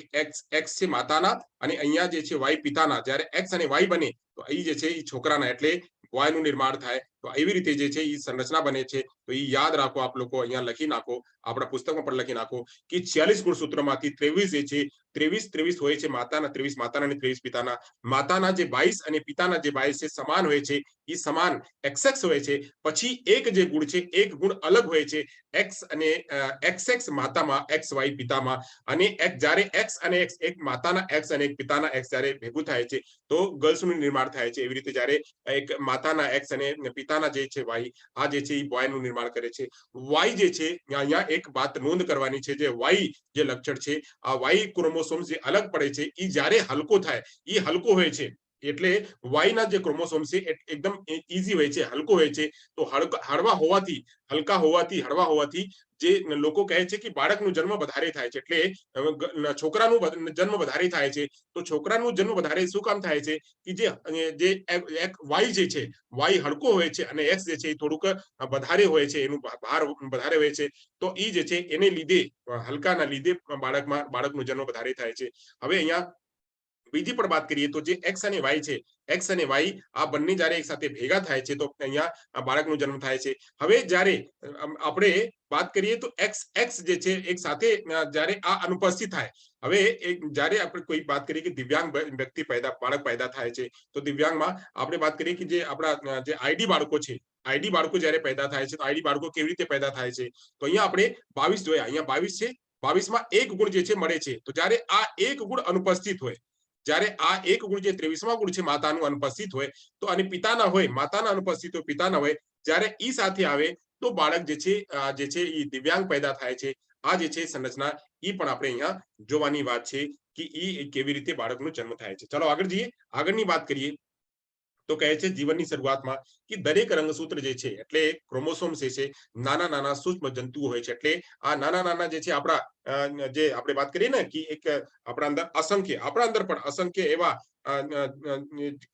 X છે માતાના અને અહીંયા જે છે Y પિતાના. જ્યારે X અને Y બને તો અહીં જે છે એ છોકરાના એટલે Y નું નિર્માણ થાય. તો એવી રીતે જે છે એ સંરચના બને છે. તો એ યાદ રાખો આપ લોકો, અહીંયા લખી નાખો, આપણા પુસ્તકમાં પણ લખી નાખો કે 46 ગુણસૂત્રમાંથી 23 જે છે 23 હોય છે માતાના, 23 માતાના અને 23 પિતાના. માતાના જે 22 અને પિતાના જે 22 છે સમાન હોય છે. એ સમાન XX હોય છે. પછી એક જે ગુણ છે એક ગુણ અલગ હોય છે. X અને XX માતામાં, XY પિતામાં. અને જ્યારે X અને X, એક માતાના X અને એક પિતાના X જ્યારે ભેગું થાય છે તો ગર્લ્સનું નિર્માણ થાય છે. એવી રીતે જ્યારે એક માતાના X અને પિતાના જે છે Y, આ જે છે એ બોય નું નિર્માણ કરે છે. Y જે છે અહીંયા એક વાત નોંધ કરવાની છે. જે Y જે લક્ષણ છે આ Y ક્રોમોસોમ્સ જે અલગ પડે છે એ જ્યારે હલકો થાય એ હલકો હોય છે. એટલે Y ના જે ક્રોમોસોમ્સ છે એકદમ ઈઝી હોય છે, હલકો હોય છે. તો હળવા હોવાથી જે લોકો કહે છે કે બાળકનો જન્મ વધારે થાય છે. એટલે છોકરાનું જન્મ વધારે થાય છે. તો છોકરાનું જન્મ વધારે શું કામ થાય છે કે જે Y જે છે Y હલકો હોય છે અને X જે છે એ થોડુંક વધારે હોય છે, એનું ભાર વધારે હોય છે. તો એ જે છે એને લીધે હલકાના લીધે બાળકનો જન્મ વધારે થાય છે. હવે અહીંયા બીજી પણ વાત કરીએ તો જે X અને Y છે, X અને Y આ બંને જ્યારે એક સાથે ભેગા થાય છે તો અહીંયા બાળકનો જન્મ થાય છે. હવે જ્યારે આપણે વાત કરીએ તો XX જે છે એક સાથે જ્યારે આ અનુપસ્થિત થાય. હવે જ્યારે આપણે કોઈ વાત કરીએ કે દિવ્યાંગ વ્યક્તિ બાળક પેદા થાય છે તો દિવ્યાંગમાં આપણે વાત કરીએ કે જે આપણા જે આઈડી બાળકો છે, આઈડી બાળકો જ્યારે પેદા થાય છે તો આઈડી બાળકો કેવી રીતે પેદા થાય છે તો અહીંયા આપણે 22 જોયા. અહીંયા 22 છે. 22 માં એક ગુણ જે છે મળે છે. તો જ્યારે આ એક ગુણ અનુપસ્થિત હોય, જ્યારે આ એક ગુણ જે 23મા ગુણ છે માતાનું અનુપસ્થિત હોય તો અને પિતાના હોય, માતાના અનુપસ્થિત હોય, પિતાના હોય, જ્યારે ઈ સાથે આવે તો બાળક જે છે એ દિવ્યાંગ પેદા થાય છે. આ જે છે સંરચના ઈ પણ આપણે અહીંયા જોવાની વાત છે કે ઈ કેવી રીતે બાળકનો જન્મ થાય છે. ચલો આગળ જઈએ. આગળની વાત કરીએ તો કહે છે જીવનની શરૂઆતમાં કે દરેક રંગસૂત્ર જે છે એટલે ક્રોમોસોમ્સ છે નાના નાના સૂક્ષ્મ જંતુઓ હોય છે. એટલે આ નાના નાના જે છે આપણા જે આપણે વાત કરીએ ને કે એક આપણા અંદર પણ અસંખ્ય એવા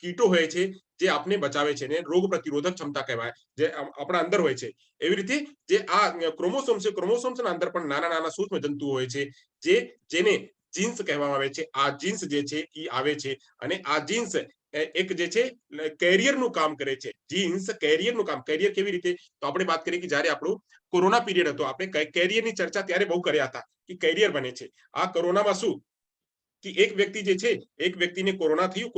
કીટો હોય છે જે આપને બચાવે છે ને રોગ પ્રતિરોધક ક્ષમતા કહેવાય જે આપણા અંદર હોય છે. એવી રીતે જે આ ક્રોમોસોમ્સ છે, ક્રોમોસોમ્સના અંદર પણ નાના નાના સૂક્ષ્મ જંતુઓ હોય છે જેને જીન્સ કહેવામાં આવે છે. આ જીન્સ જે છે એ આવે છે અને આ જીન્સ એક જે છે કેરિયરનું કામ કરે છે. જીન્સ કેરિયરનું કામ. કેરિયર કેવી રીતે તો આપણે વાત કરીએ કે જ્યારે આપણું કોરોના પીરિયડ હતો આપણે કેરિયરની ચર્ચા ત્યારે બહુ કર્યા હતા કે કેરિયર બને છે. આ કોરોનામાં શું કે એક વ્યક્તિ જે છે, એક વ્યક્તિને કોરોના થયું,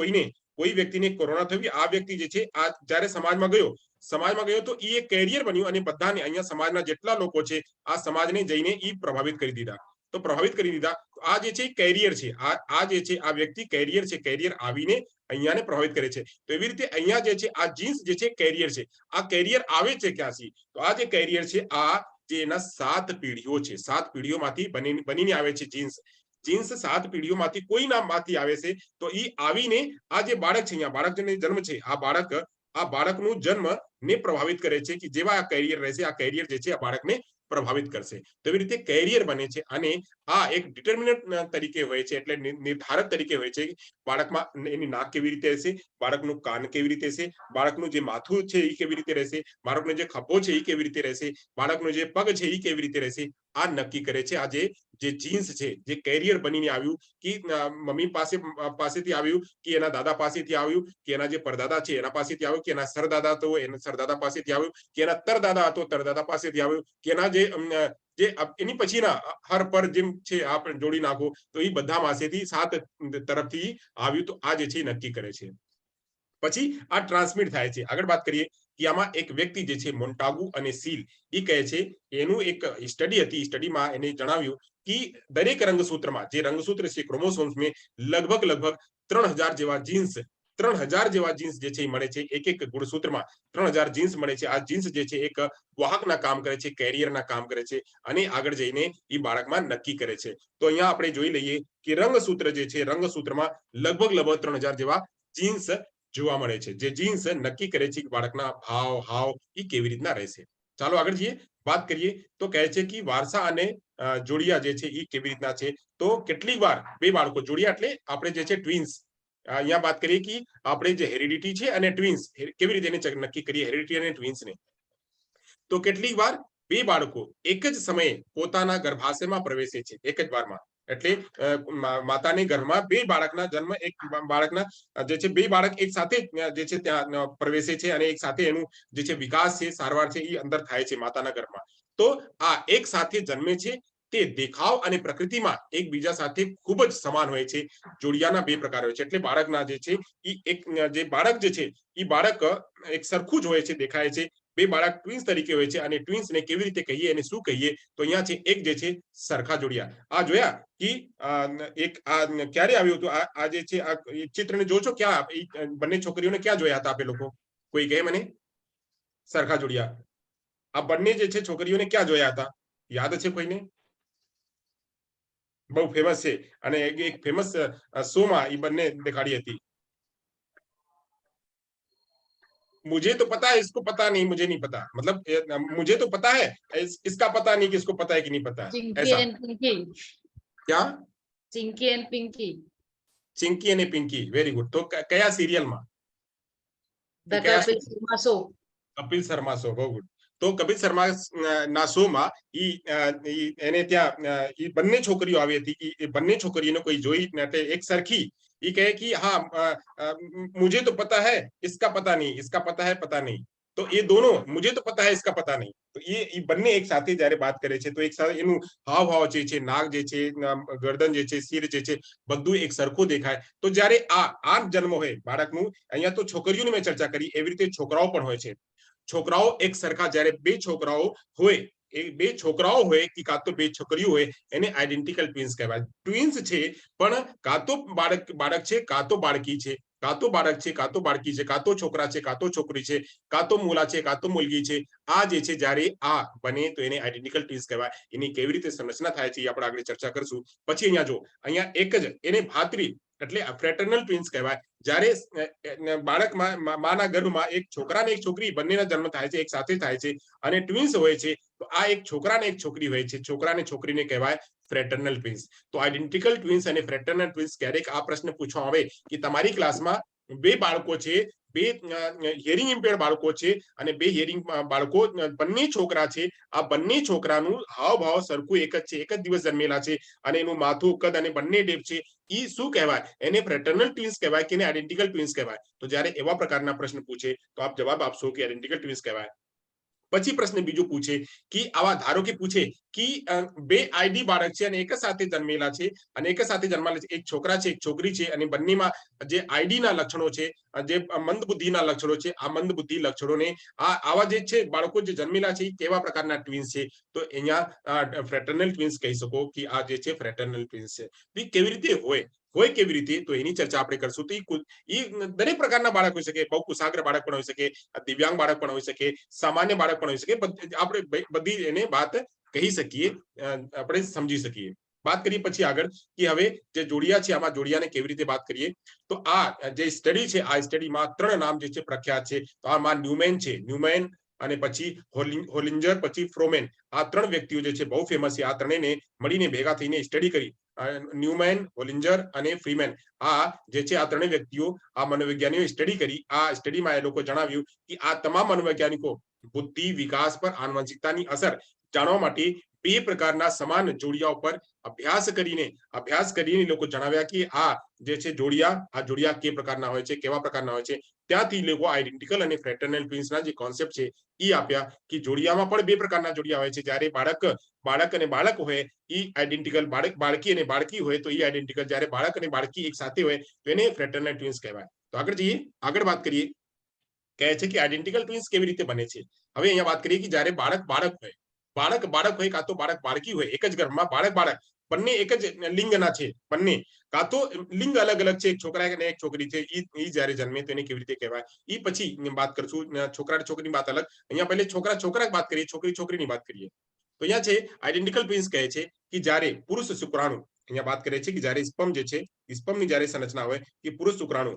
કોઈ વ્યક્તિને કોરોના થયું, આ વ્યક્તિ જે છે આ જ્યારે સમાજમાં ગયો તો એ એક કેરિયર બન્યું અને બધાને અહીંયા સમાજના જેટલા લોકો છે આ સમાજને જઈને ઈ પ્રભાવિત કરી દીધા. તો પ્રભાવિત કરી દીધા. આ જે છે કેરિયર છે, આ જે છે આ વ્યક્તિ કેરિયર છે, કેરિયર આવીને અહીંયાને પ્રભાવિત કરે છે. તો એવી રીતે અહીંયા જે છે આ જીન્સ જે છે કેરિયર છે. આ કેરિયર આવે છે ક્યાંથી? તો આ જે કેરિયર છે આ જે એના 7 પેઢીઓ છે, 7 પેઢીઓમાંથી બનીને આવે છે જીન્સ. જીન્સ 7 પેઢીઓમાંથી કોઈ નામમાંથી આવે છે. તો એ આવીને આ જે બાળક છે, અહીંયા બાળકનો જન્મ છે, આ બાળકનું જન્મ ને પ્રભાવિત કરે છે કે જેવા આ કેરિયર રહેશે, આ કેરિયર જે છે આ બાળકને પ્રભાવિત કરશે. તો એવી રીતે કેરિયર બને છે અને આ એક ડિટર્મિનન્ટ તરીકે હોય છે, એટલે નિર્ધારક તરીકે હોય છે. બાળકમાં એની નાક કેવી રીતે હશે, બાળકનું કાન કેવી રીતે હશે, બાળકનું જે માથું છે એ કેવી રીતે રહેશે, બાળકનો જે ખભો છે એ કેવી રીતે રહેશે, બાળકનો જે પગ છે એ કેવી રીતે રહેશે, આ નક્કી કરે છે. આ જે જીન્સ છે, જે કેરિયર બનીને આવ્યું, કે મમ્મી પાસેથી આવ્યું, કે એના દાદા પાસેથી આવ્યું, કે એના જે પરદાદા છે એના પાસેથી આવ્યું, કે એના સરદાદા તો એના સરદાદા પાસેથી આવ્યું, કે એના તરદાદા હતો તરદાદા પાસેથી આવ્યું, કે એના જે એની પછીના હર પર જેમ છે આપણે જોડી નાખો તો એ બધા પાસેથી 7 તરફથી આવ્યું. તો આ જે છે નક્કી કરે છે. પછી આ ટ્રાન્સમિટ થાય છે. આગળ વાત કરીએ કે આમાં એક વ્યક્તિ જે છે મોન્ટાગુ અને સીલ એ કહે છે, એનું એક સ્ટડી હતી. સ્ટડીમાં એને જણાવ્યું કે દરેક રંગસૂત્રમાં, જે રંગસૂત્ર છે ક્રોમોસોમ્સમાં લગભગ 3000 જેવા જીન્સ 3000 જેવા જીન્સ જે છે મળે છે. એક ગુણસૂત્રમાં 3000 જીન્સ મળે છે. આ જીન્સ જે છે એક વાહકના કામ કરે છે, કેરિયરના કામ કરે છે અને આગળ જઈને એ બાળકમાં નક્કી કરે છે. તો અહીંયા આપણે જોઈ લઈએ કે રંગસૂત્ર જે છે, રંગસૂત્રમાં લગભગ 3000 જેવા જીન્સ જોવા મળે છે, જે જીન્સ નક્કી કરે છે કે બાળકના હાવ એ કેવી રીતના રહેશે. ચાલો આગળ જઈએ, વાત કરીએ. તો કહે છે કે વારસા અને જોડિયા જે છે એ કેવી રીતના છે. તો કેટલીક વાર બે બાળકો, જોડિયા એટલે આપણે જે છે ટ્વિન્સ, અહીંયા વાત કરીએ કે આપણે જે હેરિડિટી છે અને ટ્વિન્સ કેવી રીતે એને નક્કી કરીએ, હેરિડિટી અને ટ્વિન્સને. તો કેટલીક વાર બે બાળકો એક જ સમયે પોતાના ગર્ભાશયમાં પ્રવેશે છે, એક જ વારમાં. એટલે માતાની ગર્ભમાં બે બાળકના જન્મ, એક બાળકના જે છે બે બાળક એક સાથે જે છે ત્યાં પ્રવેશે છે અને એક સાથે એનું જે છે વિકાસ છે, સારવાર છે એ અંદર થાય છે માતાના ગર્ભમાં. તો આ એક સાથે જન્મે છે. તે દેખાવ અને પ્રકૃતિમાં એકબીજા સાથે ખૂબ જ સમાન હોય છે. જોડિયાના બે પ્રકાર હોય છે. એટલે બાળકના જે છે જે બાળક જે છે એ બાળક એક સરખું જ હોય છે, દેખાય છે. બે બાળક ટ્વિન્સ તરીકે હોય છે અને ટ્વિન્સને કેવી રીતે કહીએ અને શું કહીએ? તો અહીંયા છે એક જે છે સરખા જોડિયા. આ જોયા કે એક આ ક્યારે આવ્યું હતું? આ જે છે આ ચિત્રને જોજો, ક્યાં બંને છોકરીઓને ક્યાં જોયા હતા આપે લોકો? કોઈ કહે મને? સરખા જોડિયા આ બંને જે છે છોકરીઓને ક્યાં જોયા હતા? યાદ છે કોઈને? બહુ ફેમસ છે અને એક ફેમસ શોમાં એ બંને દેખાડી હતી. मुझे तो पता है, इसको पता नहीं, मुझे नहीं पता. मतलब मुझे तो पता है, इसका पता नहीं कि इसको पता है कि नहीं पता है. चिंकी एंड पिंकी. क्या? चिंकी एंड पिंकी. चिंकी અને પિંકી. Very good. તો કયા સિરિયલમાં? The Kapil Sharma Show. Kapil Sharma show. બહુ ગુડ. તો કપિલ શર્મા ના શોમાં એને ત્યાં ઈ બંને છોકરીઓ આવી હતી. એ બંને છોકરીઓને કોઈ જોઈ એટલે એક સરખી ये कहे कि हाँ मुझे तो पता है, इसका पता नहीं, इसका पता है, पता नहीं. तो ये दोनों, मुझे तो पता है, इसका पता नहीं. तो ये બંને એક સાથે જ્યારે વાત કરે છે તો એક સાથે એનું હાવભાવ જે છે, નાક જે છે, ગરદન જે છે, શિર જે છે, બધું એક સરખું દેખાય. તો જ્યારે આ જન્મ હોય બાળકનું, અહીંયા તો છોકરીઓની મેં ચર્ચા કરી, એવી રીતે છોકરાઓ પણ હોય છે. છોકરાઓ એક સરખા, જ્યારે બે છોકરાઓ હોય, બે છોકરાઓ હોય કે કાં તો બે છોકરીઓ હોય, એને આઈડેન્ટિકલ ટ્વિન્સ કહેવાય. ટ્વિન્સ છે પણ કાં તો બાળક છે, કાં તો બાળકી છે, કાં તો બાળક છે, કાં તો બાળકી છે, કાં તો છોકરા છે, કાં તો છોકરી છે, કાં તો મૂલા છે, કાં તો મૂલગી છે. આ જે છે જ્યારે આ બને તો એને આઈડેન્ટિકલ ટ્વિન્સ કહેવાય. એની કેવી રીતે સંરચના થાય છે એ આપણે આગળ ચર્ચા કરશું. પછી અહીંયા જો, અહીંયા એક જ એને ભાતરી એટલે ફ્રેટર્નલ ટ્વિન્સ કહેવાય. જ્યારે બાળકમાં માના ગર્ભમાં એક છોકરા ને એક છોકરી બંનેના જન્મ થાય છે, એક સાથે થાય છે અને ટ્વિન્સ હોય છે. તો આ એક છોકરા ને એક છોકરી હોય છે. છોકરા ને છોકરીને કહેવાય ફ્રેટર્નલ ટ્વિન્સ. તો આઈડેન્ટિકલ ટ્વિન્સ અને ફ્રેટર્નલ ટ્વિન્સ ક્યારેક આ પ્રશ્ન પૂછવામાં આવે કે તમારી ક્લાસમાં બે બાળકો છે, બે હિયરિંગ ઇમ્પેર્ડ બાળકો છે અને બે હિયરિંગ બાળકો, બંને છોકરા છે. આ બંને છોકરાનું હાવભાવ સરખું એક જ છે, એક જ દિવસ જન્મેલા છે અને એનું માથું, કદ અને બંને ડેપ છે. એ શું કહેવાય? એને ફ્રેટર્નલ ટ્વિન્સ કહેવાય કે એને આઈડેન્ટિકલ ટ્વિન્સ કહેવાય? તો જ્યારે એવા પ્રકારના પ્રશ્ન પૂછે તો આપ જવાબ આપશો કે આઈડેન્ટિકલ ટ્વિન્સ કહેવાય. પછી પ્રશ્ન બીજો પૂછે કે આવા ધારો કે પૂછે બે આઈડી બાળક છે અને એક જ સાથે જન્મેલા છે અને એક જ સાથે જન્મેલા છે, એક છોકરા છે એક છોકરી છે, અને બંનેમાં જે આઈડી ના લક્ષણો છે, જે મંદબુદ્ધિના લક્ષણો છે, આ મંદબુદ્ધિ લક્ષણોને આવા જે છે બાળકો જે જન્મેલા છે એ કેવા પ્રકારના ટ્વિન્સ છે, તો અહીંયા ફ્રેટર્નલ ટ્વિન્સ કહી શકો કે આ જે છે ફ્રેટર્નલ ટ્વિન્સ છે. તો કેવી રીતે હોય કેવી રીતે, તો એની ચર્ચા આપણે કરશું. તો એ દરેક પ્રકારના બાળક હોઈ શકે, બહુ કુશાગ્ર બાળક પણ હોઈ શકે, દિવ્યાંગ બાળક પણ હોઈ શકે, સામાન્ય બાળક પણ હોઈ શકે, આપણે બધી એને વાત કહી શકીએ, આપણે સમજી શકીએ. વાત કરીએ પછી આગળ કે હવે જે જોડિયા છે આમાં જોડિયાને કેવી રીતે વાત કરીએ, તો આ જે સ્ટડી છે આ સ્ટડીમાં 3 નામ જે છે પ્રખ્યાત છે. તો આમાં ન્યુમેન છે, ન્યુમેન અને પછી હોલિંજર, પછી ફ્રોમેન, આ 3 વ્યક્તિઓ જે છે બહુ ફેમસ છે. આ ત્રણેયને મળીને ભેગા થઈને સ્ટડી કરી, ન્યુમેન, હોલિંજર અને ફ્રીમેન, આ જે છે આ ત્રણેય વ્યક્તિઓ આ મનોવૈજ્ઞાનિકોએ સ્ટડી કરી. આ સ્ટડીમાં એ લોકો જણાવ્યું કે આ તમામ મનોવૈજ્ઞાનિકો બુદ્ધિ વિકાસ પર આનુવંશિકતાની અસર જાણવા માટે 2 પ્રકારના સમાન જોડિયા ઉપર અભ્યાસ કરીને લોકો જણાવ્યા કે આ જે છે જોડિયા કે પ્રકારના હોય છે, કેવા પ્રકારના હોય છે. ત્યાંથી લોકો આઇડેન્ટિકલ અને ફ્રેટર્નલ ટ્વિન્સના જે કોન્સેપ્ટ છે એ આપ્યા કે જોડિયામાં પણ 2 પ્રકારના જોડિયા હોય છે. જ્યારે બાળક અને બાળક હોય એ આઇડેન્ટિકલ, બાળકી અને બાળકી હોય તો એ આઇડેન્ટિકલ, જ્યારે બાળક અને બાળકી એક સાથે હોય તો એને ફ્રેટર્નલ ટ્વિન્સ કહેવાય. તો આગળ વાત કરીએ, કહે છે કે આઇડેન્ટિકલ ટ્વિન્સ કેવી રીતે બને છે. હવે અહીંયા વાત કરીએ કે જ્યારે બાળક હોય કાં તો બાળક બાળકી હોય, એક જ ગર્ભમાં બાળક બંને એક જ લિંગના છે, બંને કાં તો લિંગ અલગ અલગ છે, એક છોકરા અને એક છોકરી છે, એ જ્યારે જન્મે તો એને કેવી રીતે કહેવાય એ પછી વાત કરશું. છોકરા અને છોકરીની વાત અલગ, અહીંયા પહેલે છોકરા વાત કરીએ, છોકરીની વાત કરીએ. તો અહીંયા છે આઇડેન્ટિકલ ટ્વિન્સ કહે છે કે જ્યારે પુરુષ શુક્રાણુ, અહીંયા વાત કરે છે કે જ્યારે સ્પર્મ જે છે, સ્પર્મની જ્યારે સંરચના હોય કે પુરુષ શુક્રાણુ,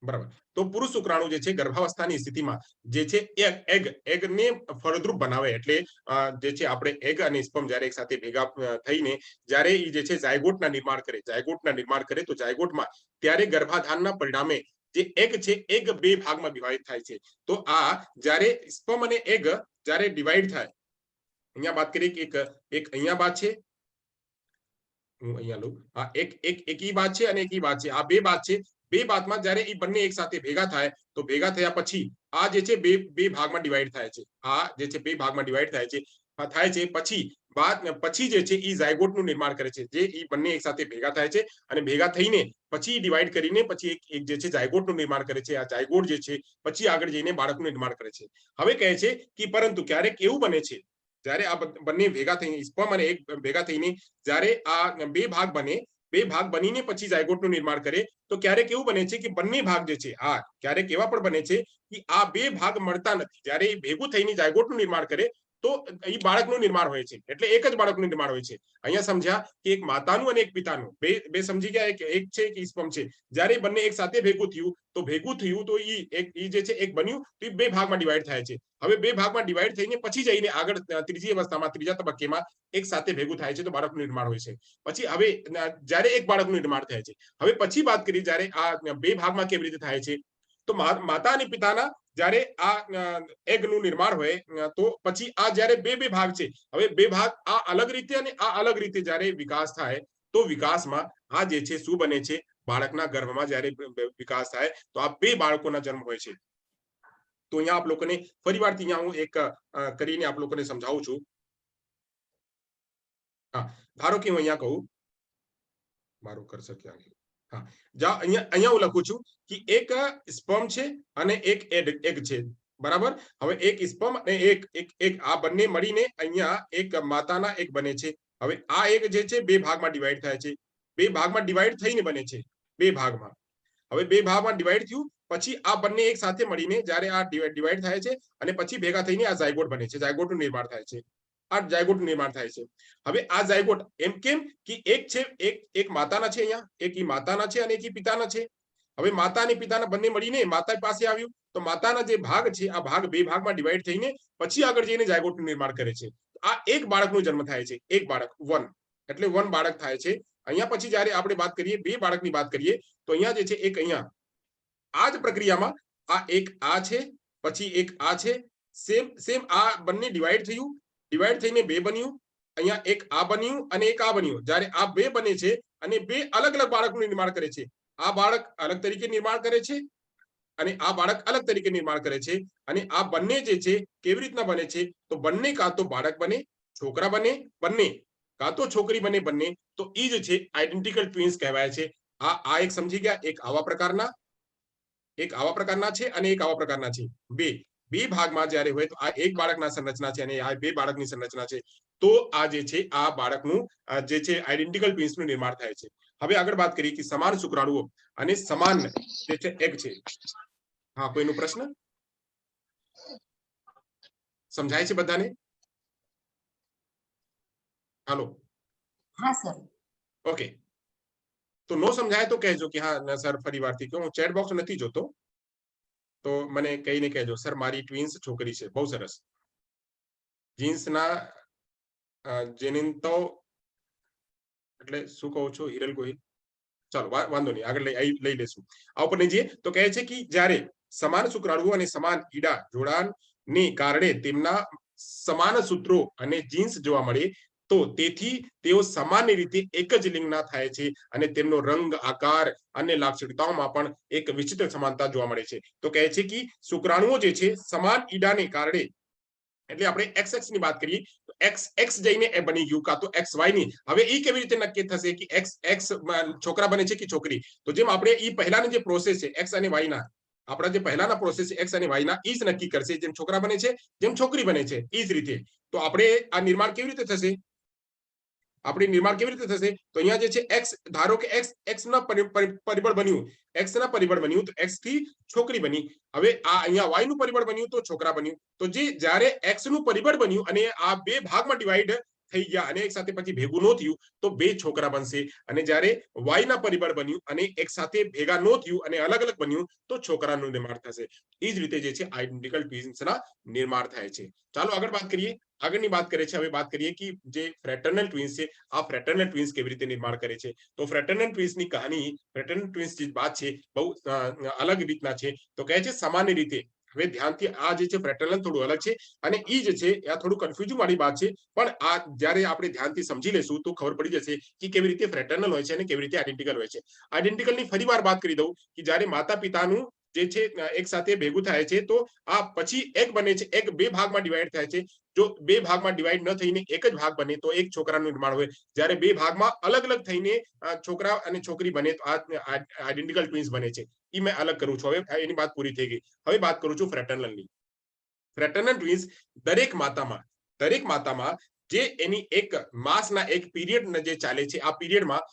બરાબર, તો પુરુષ શુક્રાણુ જે છે ગર્ભાવસ્થાની સ્થિતિમાં જે છે એગને ફળદ્રુપ બનાવે, એટલે જે છે આપણે એગ અને સ્પર્મ જ્યારે એક સાથે ભેગા થઈને જ્યારે એ જે છે ઝાયગોટના નિર્માણ કરે તો ઝાયગોટમાં ત્યારે ગર્ભાધાનના પરિણામે જે એગ છે એગ 2 ભાગમાં વિભાજિત થાય છે. તો આ જ્યારે સ્પર્મ અને એગ જ્યારે ડિવાઈડ થાય, અહીંયા વાત કરીએ કે એક અહીંયા બાદ છે, હું અહીંયા લઉં, આ એક ઈ બાદ છે અને એક ઈ બાદ છે, આ 2 બાદ છે. 2 બાદમાં જ્યારે એ બંને એક સાથે ભેગા થાય તો ભેગા થયા પછી આ જે છે બે ભાગમાં ડિવાઈડ થાય છે. આ જે છે 2 ભાગમાં ડિવાઈડ થાય છે પછી જે છે ઈ ઝાયગોટનું નિર્માણ કરે છે, જે ઈ બંને એક સાથે ભેગા થાય છે અને ભેગા થઈને પછી ડિવાઈડ કરીને પછી એક જે છે ઝાયગોટનું નિર્માણ કરે છે. આ ઝાયગોટ જે છે પછી આગળ જઈને બાળકનું નિર્માણ કરે છે. હવે કહે છે કે પરંતુ ક્યારેક એવું બને છે જ્યારે આ બંને ભેગા થઈને સ્પર્મ અને એગ ભેગા થઈને જ્યારે આ 2 ભાગ બનીને પછી ઝાયગોટનું નિર્માણ કરે તો ક્યારેક એવું બને છે કે બંને ભાગ જે છે ક્યારેક એવા પણ બને છે કે આ 2 ભાગ મળતા નથી. જ્યારે એ ભેગું થઈને ઝાયગોટનું નિર્માણ કરે તો એ બાળકનું નિર્માણ હોય છે, એટલે એક જ બાળકનું નિર્માણ હોય છે. અહીંયા સમજ્યા કે એક માતાનું અને એક પિતાનું, બે સમજી ગયા, એક છે કે સ્પર્મ છે, જ્યારે બંને એક સાથે ભેગું થયું તો ઈ જે છે એક બન્યું તો એ 2 ભાગમાં ડિવાઈડ થાય છે. હવે 2 ભાગમાં ડિવાઈડ થઈને પછી જઈને આગળ ત્રીજી અવસ્થામાં, ત્રીજા તબક્કેમાં એક સાથે ભેગું થાય છે તો બાળકનું નિર્માણ હોય છે. પછી હવે જ્યારે એક બાળકનું નિર્માણ થાય છે, હવે પછી વાત કરી જ્યારે આ 2 ભાગમાં કેવી રીતે થાય છે, તો માતા અને પિતાના જ્યારે આ એગનું નિર્માણ હોય તો પછી આ જ્યારે 2 ભાગ છે, હવે 2 ભાગ આ અલગ રીતે અને આ અલગ રીતે જ્યારે વિકાસ થાય તો વિકાસમાં આ જે છે શું બને છે, બાળકના ગર્ભમાં જ્યારે વિકાસ થાય તો આ 2 બાળકોના જન્મ હોય છે. તો અહીંયા આપ લોકોને ફરીવારથી અહીંયા હું એક કરીને આપ લોકોને સમજાવું છું. ધારો કે હું અહીંયા કહું, મારું કર્સર ક્યાં ગયું, અહીંયા હું લખું છું કે એક સ્પર્મ છે અને એક એગ છે, બરાબર. હવે એક સ્પર્મ અને એક આ બંને મળીને અહીંયા એક માતાના એક બને છે. હવે આ એક જે છે 2 ભાગમાં ડિવાઈડ થાય છે, 2 ભાગમાં ડિવાઈડ થઈને બને છે, 2 ભાગમાં. હવે 2 ભાગમાં ડિવાઈડ થયું પછી આ બંને એક સાથે મળીને જ્યારે આ ડિવાઈડ થાય છે અને પછી ભેગા થઈને આ ઝાયગોટ બને છે, ઝાયગોટનું નિર્માણ થાય છે. આ ઝાયગોટનું નિર્માણ થાય છે. હવે આ ઝાયગોટ એમ કેમ કે એક છે એક માતાના છે, અહીંયા એક ઈ માતાના છે અને એક ઈ પિતાના છે. હવે માતા અને પિતાના બંને મળીને માતા પાસે આવ્યું તો માતાના જે ભાગ છે આ ભાગ 2 ભાગમાં ડિવાઈડ થઈને પછી આગળ જઈને ઝાયગોટનું નિર્માણ કરે છે. આ એક બાળકનો જન્મ થાય છે, એક બાળક, 1 એટલે 1 બાળક થાય છે. અહીંયા પછી જ્યારે આપણે વાત કરીએ 2 બાળકની વાત કરીએ તો અહીંયા જે છે એક અહીંયા આ જ પ્રક્રિયામાં આ એક આ છે, પછી એક આ છે, સેમ આ બંને ડિવાઈડ થઈને 2 બન્યું, અહીંયા એક આ બન્યું અને એક આ બન્યું. જ્યારે આ 2 બને છે અને 2 અલગ અલગ બાળકનું નિર્માણ કરે છે, આ બાળક અલગ તરીકે નિર્માણ કરે છે અને આ બાળક અલગ તરીકે નિર્માણ કરે છે અને આ બંને જે છે કેવી રીતના બને છે તો બંને કાં તો બાળક બને, છોકરા બને, બંને કાં તો છોકરી બને, બંને તો એ જ છે આઈડેન્ટિકલ ટ્વિન્સ કહેવાય છે. આ એક સમજી ગયા, એક આવા પ્રકારના છે અને એક આવા પ્રકારના છે. બે ભાગમાં જ્યારે હોય તો આ એક બાળકના સંરચના છે અને આ બે બાળકની સંરચના છે. તો આ જે છે આ બાળકનું જે છે આઈડેન્ટિકલ ટ્વિન્સનું નિર્માણ થાય છે. હવે આગળ વાત કરીએ કે સમાન શુક્રાણુઓ અને સમાન જે છે એગ છે. હા, કોઈનો પ્રશ્ન? સમજાય છે બધાને? હાલો. હા સર. ઓકે, તો નો સમજાય તો કહેજો કે હા સર ફરીવારથી કહો. હું ચેટ બોક્સ નથી જોતો તો મને કહીને કહેજો સર મારી ટ્વિન્સ છોકરી છે. બહુ સરસ. જીન્સના જેનિન્તો એટલે શું કહો છો હિરલ ગોહિલ? ચાલો વાંધો નહીં, આગળ લઈ લેશું. આ ઉપર જઈએ તો કહે છે કે જ્યારે સમાન શુક્રાણુઓ અને સમાન ઈડા જોડાણને કારણે તેમના સમાન સૂત્રો અને જીન્સ જોવા મળે તો તેથી તેઓ સામાન્ય રીતે એક જ લિંગના થાય છે અને તેમનો રંગ, આકાર અને લાક્ષણિકતાઓમાં પણ એક વિચિત્ર સમાનતા જોવા મળે છે. તો કહે છે કે શુક્રાણુઓ જે છે સમાન ઈડાને કારણે, એટલે આપણે XX ની વાત કરીએ તો XX જઈને એ બની ગયું કાં તો XY ની. હવે એ કેવી રીતે નક્કી થશે કે XX છોકરા બને છે કે છોકરી? તો જેમ આપણે એ પહેલાની જે પ્રોસેસ છે X અને Y ના, આપણા જે પહેલાના પ્રોસેસ છે X અને Y ના, એ જ નક્કી કરશે. જેમ છોકરા બને છે, જેમ છોકરી બને છે, એ જ રીતે. તો આપણે આ નિર્માણ કેવી રીતે થશે? તો અહીંયા જે છે X, ધારો કે X ના પરિબળ બન્યું, X ના પરિબળ બન્યું તો X થી છોકરી બની. હવે આ અહીંયા Y નું પરિબળ બન્યું તો છોકરા બન્યું. તો જે જ્યારે X નું પરિબળ બન્યું અને આ બે ભાગમાં ડિવાઈડ થઈ ગયા અને એક સાથે પછી ભેગું ન થયું તો બે છોકરા બનશે. અને જ્યારે Y ના પરિબળ બન્યું અને એક સાથે ભેગા ન થયું અને અલગ અલગ બન્યું તો છોકરાનું નિર્માણ થશે. એ જ રીતે જે છે આઈડેન્ટિકલ ટ્વિન્સના નિર્માણ થાય છે. ચાલો આગળ વાત કરીએ. આગળની વાત કરે છે, હવે વાત કરીએ કે જે ફ્રેટર્નલ ટ્વિન્સ છે, આ ફ્રેટર્નલ ટ્વિન્સ કેવી રીતે નિર્માણ કરે છે. તો ફ્રેટર્નલ ટ્વિન્સની કહાની, ફ્રેટર્નલ ટ્વિન્સ જે વાત છે બહુ અલગ રીતના છે. તો કહે છે સામાન્ય રીતે, હવે ધ્યાનથી આ જે છે ફ્રેટર્નલ થોડું અલગ છે અને એ જે છે આ થોડું કન્ફ્યુઝિંગ વાળી વાત છે, પણ આ જ્યારે આપણે ધ્યાનથી સમજી લેશું તો ખબર પડી જશે કે કેવી રીતે ફ્રેટર્નલ હોય છે અને કેવી રીતે આઈડેન્ટિકલ હોય છે. આઈડેન્ટિકલની ફરી વાર વાત કરી દઉં કે જ્યારે માતા પિતાનું જે છે એક સાથે ભેગું થાય છે તો આ પછી એક બને છે, એક બે ભાગમાં ડિવાઈડ થાય છે. જો બે ભાગમાં ડિવાઈડ ન થઈને એક જ ભાગ બને તો એક છોકરાનું નિર્માણ હોય. જ્યારે બે ભાગમાં અલગ અલગ થઈને છોકરા અને છોકરી બને તો આ આઈડેન્ટિકલ ટ્વિન્સ બને છે. એ મેં અલગ કરું છું. હવે એની વાત પૂરી થઈ ગઈ. હવે વાત કરું છું ફ્રેટર્નલની. ફ્રેટર્નલ ટ્વિન્સ દરેક માતામાં જે એની એક માસના એક પીરિયડ જે ચાલે છે, આ પીરિયડમાં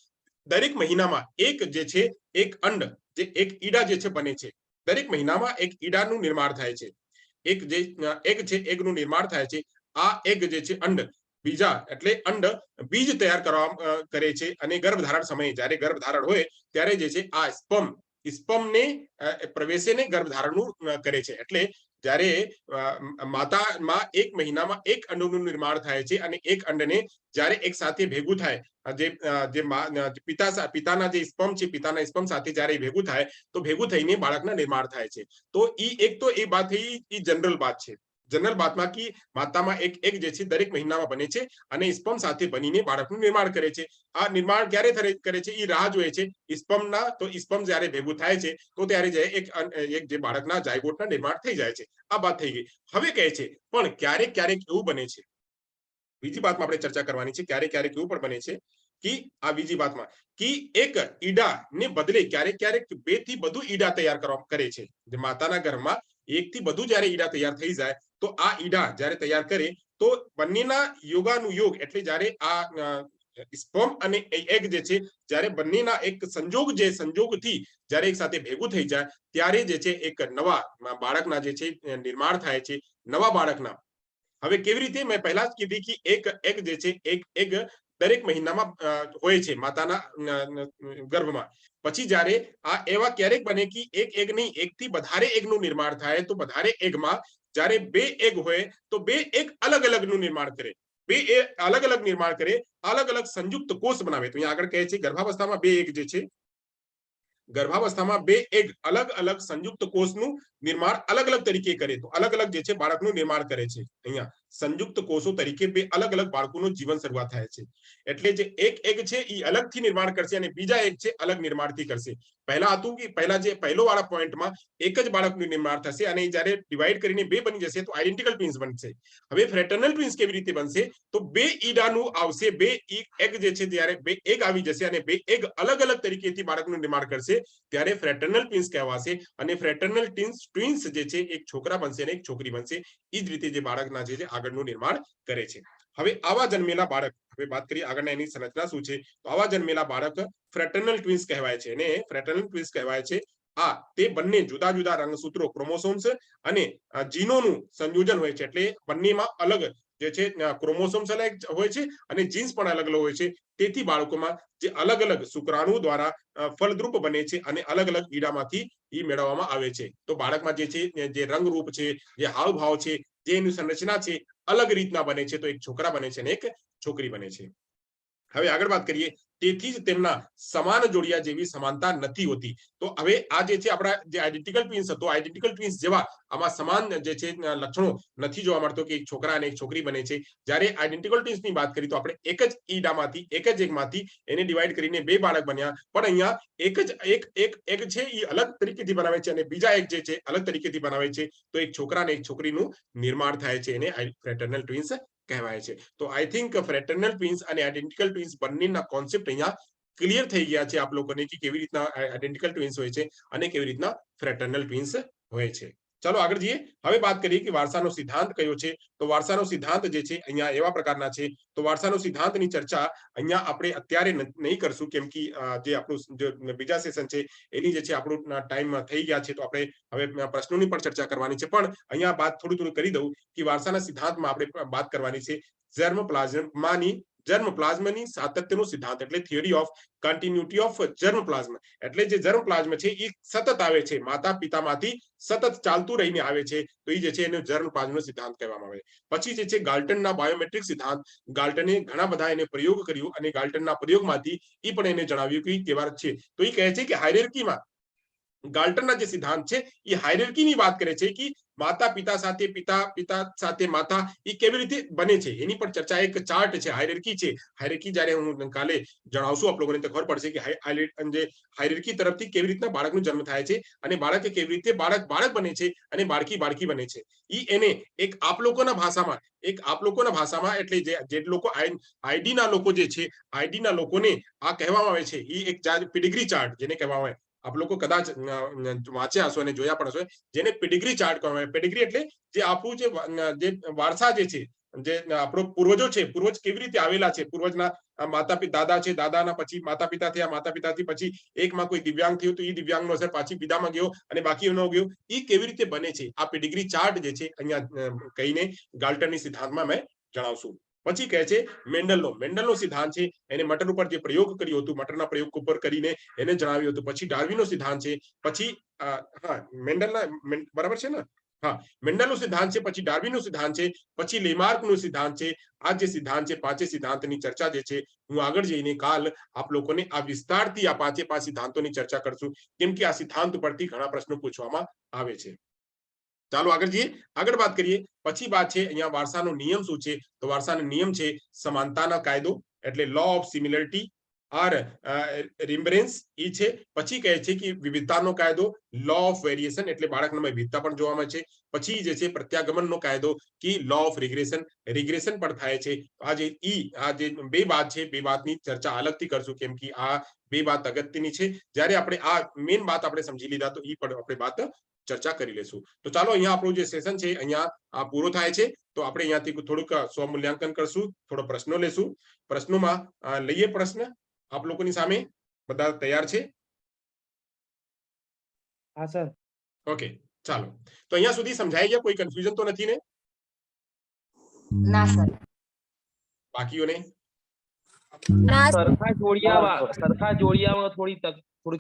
દરેક મહિનામાં એક જે છે એક અંડ, જે એક ઈડા જે છે બને છે. દરેક મહિનામાં એક ઈડાનું નિર્માણ થાય છે. એક જે એગ છે એગનું નિર્માણ થાય છે. આ એગ જે છે અંડ, બીજા એટલે અંડ બીજ તૈયાર કરે છે અને ગર્ભધારણ સમયે, જ્યારે ગર્ભધારણ હોય ત્યારે જે છે આ સ્પર્મને પ્રવેશીને ગર્ભધારણનું કરે છે. એટલે જ્યારે માતામાં એક મહિનામાં એક અંડનું નિર્માણ થાય છે અને એક અંડને જ્યારે એક સાથે ભેગું થાય, જે પિતાના જે સ્પર્મ છે, પિતાના સ્પર્મ સાથે જ્યારે ભેગું થાય તો ભેગું થઈને બાળકના નિર્માણ થાય છે. તો એ વાત થઈ, એ જનરલ વાત છે. જનરલ બાતમાં કે માતામાં એક જે છે દરેક મહિનામાં બને છે અને સ્પર્મ સાથે બનીને બાળકનું નિર્માણ કરે છે. આ નિર્માણ ક્યારે કરે છે એ રાહ જોઈએ છે સ્પર્મના. તો સ્પર્મ જ્યારે ભેગું થાય છે તો ત્યારે એક જે બાળકના જાયગોટના નિર્માણ થઈ જાય છે. આ વાત થઈ ગઈ. હવે કહે છે પણ ક્યારેક એવું બને છે, બીજી વાતમાં આપણે ચર્ચા કરવાની છે, ક્યારેક એવું પણ બને છે કે આ બીજી વાતમાં કે એક ઈડા ને બદલે ક્યારેક બે થી વધુ ઈડા તૈયાર કરે છે. જે માતાના ગર્ભમાં એક થી વધુ જ્યારે ઈડા તૈયાર થઈ જાય તો આ ઈડા જ્યારે તૈયાર કરે તો બંનેના યોગાનુયોગ, એટલે જ્યારે આ સ્પર્મ અને એગ જે છે, જ્યારે બંનેના એક સંજોગથી જ્યારે એક સાથે ભેગું થઈ જાય ત્યારે જે છે એક નવા બાળકના જે છે નિર્માણ થાય છે. નવા બાળકના, હવે કેવી રીતે, મેં પહેલા જ કીધી કે એક એગ જે છે એક દરેક મહિનામાં હોય છે માતાના ગર્ભમાં. પછી જ્યારે આ એવા ક્યારેક બને કે એક એગ નહીં, એકથી વધારે એગનું નિર્માણ થાય તો વધારે એગમાં જ્યારે બે એગ હોય તો બે એગ અલગ અલગનું નિર્માણ કરે. અલગ અલગ સંયુક્ત કોષ બનાવે. તો અહીંયા આગળ કહે છે ગર્ભાવસ્થામાં બે એગ જે છે, ગર્ભાવસ્થામાં બે એગ અલગ અલગ સંયુક્ત કોષનું નિર્માણ અલગ અલગ તરીકે કરે તો અલગ અલગ જે છે બાળકનું નિર્માણ કરે છે. અહીંયા સંયુક્ત કોષો તરીકે બે અલગ અલગ બાળકોનું જીવન શરૂઆત થાય છે. એટલે જે એક એક છે એ અલગથી નિર્માણ કરશે અને બીજા એક છે અલગ નિર્માણથી કરશે. પહેલા હતું કે પહેલા જે પહેલો વાળા પોઈન્ટમાં એક જ બાળકનું નિર્માણ થશે અને જ્યારે ડિવાઈડ કરીને બે બની જશે તો આઇડેન્ટિકલ ટ્વિન્સ બનશે. હવે ફ્રેટર્નલ ટ્વિન્સ કેવી રીતે બનશે તો બે ઈડાનું આવશે, બે એગ જે છે ત્યારે બે એગ આવી જશે અને બે એગ અલગ અલગ તરીકેથી બાળકનું નિર્માણ કરશે ત્યારે ફ્રેટર્નલ ટ્વિન્સ કહેવાશે. અને ફ્રેટર્નલ ટ્વિન્સ જે છે એક છોકરા બનશે અને એક છોકરી બનશે. એ જ રીતે જે બાળકના જે આગળનું નિર્માણ કરે છે. હવે આવા જન્મેલા બાળક, હવે વાત કરીએ આગળના એની સંરચના શું છે તો આવા જન્મેલા બાળક ફ્રેટર્નલ ટ્વિન્સ કહેવાય છે. અને ફ્રેટર્નલ ટ્વિન્સ કહેવાય છે આ તે બંને જુદા જુદા રંગસૂત્રો ક્રોમોસોમ્સ અને જીનોનું સંયોજન હોય છે. એટલે બંનેમાં અલગ જે છે ક્રોમોસોમ્સ અલગ હોય છે અને જીન્સ પણ અલગ અલગ હોય છે. તેથી બાળકોમાં જે અલગ અલગ શુક્રાણુ દ્વારા ફળદ્રુપ બને છે અને અલગ અલગ ઈડામાંથી ઈ મેળવવામાં આવે છે. તો બાળકમાં જે છે જે રંગરૂપ છે, જે હાવભાવ છે, જે એની સંરચના છે અલગ રીતના બને છે. તો એક છોકરા બને છે અને એક છોકરી બને છે. હવે આગળ વાત કરીએ તેથી જ તેમના સમાન જોડિયા જેવી સમાનતા નથી હોતી. તો હવે આ જે છે આપણા જે આઇડેન્ટિકલ ટ્વિન્સ હતો, આઇડેન્ટિકલ ટ્વિન્સ જેવા આમાં સમાન જે છે લક્ષણો નથી જોવા મળતો કે એક છોકરા અને એક છોકરી બને છે. જ્યારે આઇડેન્ટિકલ ટ્વિન્સની વાત કરી તો આપણે એક જ ઈડામાંથી એક જ એકમાંથી એને ડિવાઈડ કરીને બે બાળક બન્યા. પણ અહીંયા એક જ એક છે એ અલગ તરીકેથી બનાવે છે અને બીજા એક જે છે અલગ તરીકેથી બનાવે છે. તો એક છોકરા અને એક છોકરીનું નિર્માણ થાય છે. એને ફ્રેટર્નલ ટ્વિન્સ કહેવાય છે. તો આઈ થિંક ફ્રેટર્નલ ટ્વિન્સ અને આઇડેન્ટિકલ ટ્વિન્સ બંનેના કોન્સેપ્ટ અહીંયા ક્લિયર થઈ ગયા છે આપ લોકોને કે કેવી રીતના આઇડેન્ટિકલ ટ્વિન્સ હોય છે અને કેવી રીતના ફ્રેટર્નલ ટ્વિન્સ હોય છે. ચાલો આગળ જઈએ. હવે વાત કરીએ કે વારસાનો સિદ્ધાંત કયો છે. તો વારસાનો સિદ્ધાંત જે છે અહીંયા એવા પ્રકારના છે. તો વારસાનો સિદ્ધાંતની ચર્ચા અહીંયા આપણે અત્યારે નહીં કરશું કેમ કે જે આપણું બીજા સેશન છે એની જે છે આપણું ટાઈમ થઈ ગયા છે. તો આપણે હવે પ્રશ્નોની પણ ચર્ચા કરવાની છે. પણ અહીંયા વાત થોડું કરી દઉં કે વારસાના સિદ્ધાંતમાં આપણે વાત કરવાની છે જર્મ પ્લાઝ્માની સાતત્યનો સિદ્ધાંત એટલે theory of continuity of germ plasma. એટલે જે જર્મ પ્લાઝ્મા છે એ સતત આવે છે, માતા પિતામાંથી સતત ચાલતું રહીને આવે છે. તો એ જે છે એને જર્મ પ્લાઝ્માનો સિદ્ધાંત કહેવામાં આવે. પછી જે છે ગાલ્ટનના બાયોમેટ્રિક સિદ્ધાંત. ગાલ્ટને ઘણા બધા એને પ્રયોગ કર્યું અને ગાલ્ટનના પ્રયોગમાંથી એ પણ એને જણાવ્યું કે કેવા છે. તો એ કહે છે કે હાયરાર્કીમાં ગાલ્ટનના જે સિદ્ધાંત છે એ હાયરાર્કીની વાત કરે છે કે માતા પિતા સાથે પિતા, પિતા સાથે માતા એ કેવી રીતે બને છે એની પણ ચર્ચા. એક ચાર્ટ છે, હાયરાર્કી છે. હાયરાર્કી જ્યારે હું કાલે જણાવશું આપ લોકોને તો ખબર પડશે કે હાયરાર્કી તરફથી કેવી રીતના બાળકનો જન્મ થાય છે અને બાળક કેવી રીતે બાળક બને છે અને બાળકી બને છે. ઈ એને એક આપ લોકોના ભાષામાં એટલે જે લોકો આઈડી ના લોકો જે છે આઈડી ના લોકોને આ કહેવામાં આવે છે ઈ એક પેડિગ્રી ચાર્ટ જેને કહેવામાં આવે. આપ લોકો કદાચ વાંચ્યા હશો અને જોયા પણ હશો જેને પેડિગ્રી ચાર્ટ કહેવામાં આવે. પેડિગ્રી એટલે જે આપણું જે વારસા જે છે, જે આપણો પૂર્વજો છે, પૂર્વજ કેવી રીતે આવેલા છે, પૂર્વજના માતા પિતા દાદા છે, દાદાના પછી માતા પિતા થયા, માતા પિતાથી પછી એકમાં કોઈ દિવ્યાંગ થયું તો એ દિવ્યાંગનો અસર પાછી બીજામાં ગયો અને બાકી ન ગયો. એ કેવી રીતે બને છે આ પેડિગ્રી ચાર્ટ જે છે અહીંયા કહીને ગાલ્ટનની સિદ્ધાંતમાં મેં જણાવશું. પછી કહે છે મેન્ડલનો સિદ્ધાંત છે. એને મટર ઉપર જે પ્રયોગ કર્યો હતો, મટરના પ્રયોગ ઉપર કરીને એને જણાવ્યું હતું. પછી ડાર્વિનનો સિદ્ધાંત છે. પછી મેન્ડલના બરાબર છે ને, મેન્ડલનો સિદ્ધાંત છે. પછી ડાર્વિનનો સિદ્ધાંત છે. પછી લેમાર્કનો સિદ્ધાંત છે. આ જે સિદ્ધાંત છે પાંચે સિદ્ધાંતની ચર્ચા જે છે હું આગળ જઈને કાલ આપ લોકોને આ વિસ્તારથી આ પાંચે પાંચ સિદ્ધાંતોની ચર્ચા કરશું કેમ કે આ સિદ્ધાંત ઉપરથી ઘણા પ્રશ્નો પૂછવામાં આવે છે. ચાલો આગળ જઈએ, આગળ વાત કરીએ. પછી વાત છે અહીંયા વારસાનો નિયમ શું છે. તો વારસાનો નિયમ છે સમાનતાના કાયદો એટલે લો ઓફ સિમિલરિટી આર રિમ્બરેન્સ ઈ છે. પછી કહે છે કે વિવિધતાનો કાયદો લો ઓફ વેરિએશન એટલે બાળકનામાં વિવિધતા પણ જોવા મળે છે. પછી જે છે પ્રત્યાગમનનો કાયદો કે લો ઓફ રિગ્રેશન પણ થાય છે. આ જે બે વાત છે, બે વાતની ચર્ચા અલગથી કરશું કેમ કે આ બે વાત અગત્યની છે. જ્યારે આપણે આ મેઇન વાત આપણે સમજી લીધા તો ઈ પણ આપણે વાત ચર્ચા કરી લેશું. તો ચાલો અહીંયા આપણું જે સેશન છે અહીંયા પૂરો થાય છે. તો આપણે અહીંયાથી થોડુંક સ્વમૂલ્યાંકન કરશું, થોડો પ્રશ્નો લેશું. પ્રશ્નોમાં લઈએ પ્રશ્ન આપ લોકોની સામે. બધા તૈયાર છે? હા સર. ઓકે ચાલો. તો અહીંયા સુધી સમજાઈ ગયા? કોઈ કન્ફ્યુઝન તો નથી ને? ના સર. બાકીઓને સરખા જોડિયામાં થોડી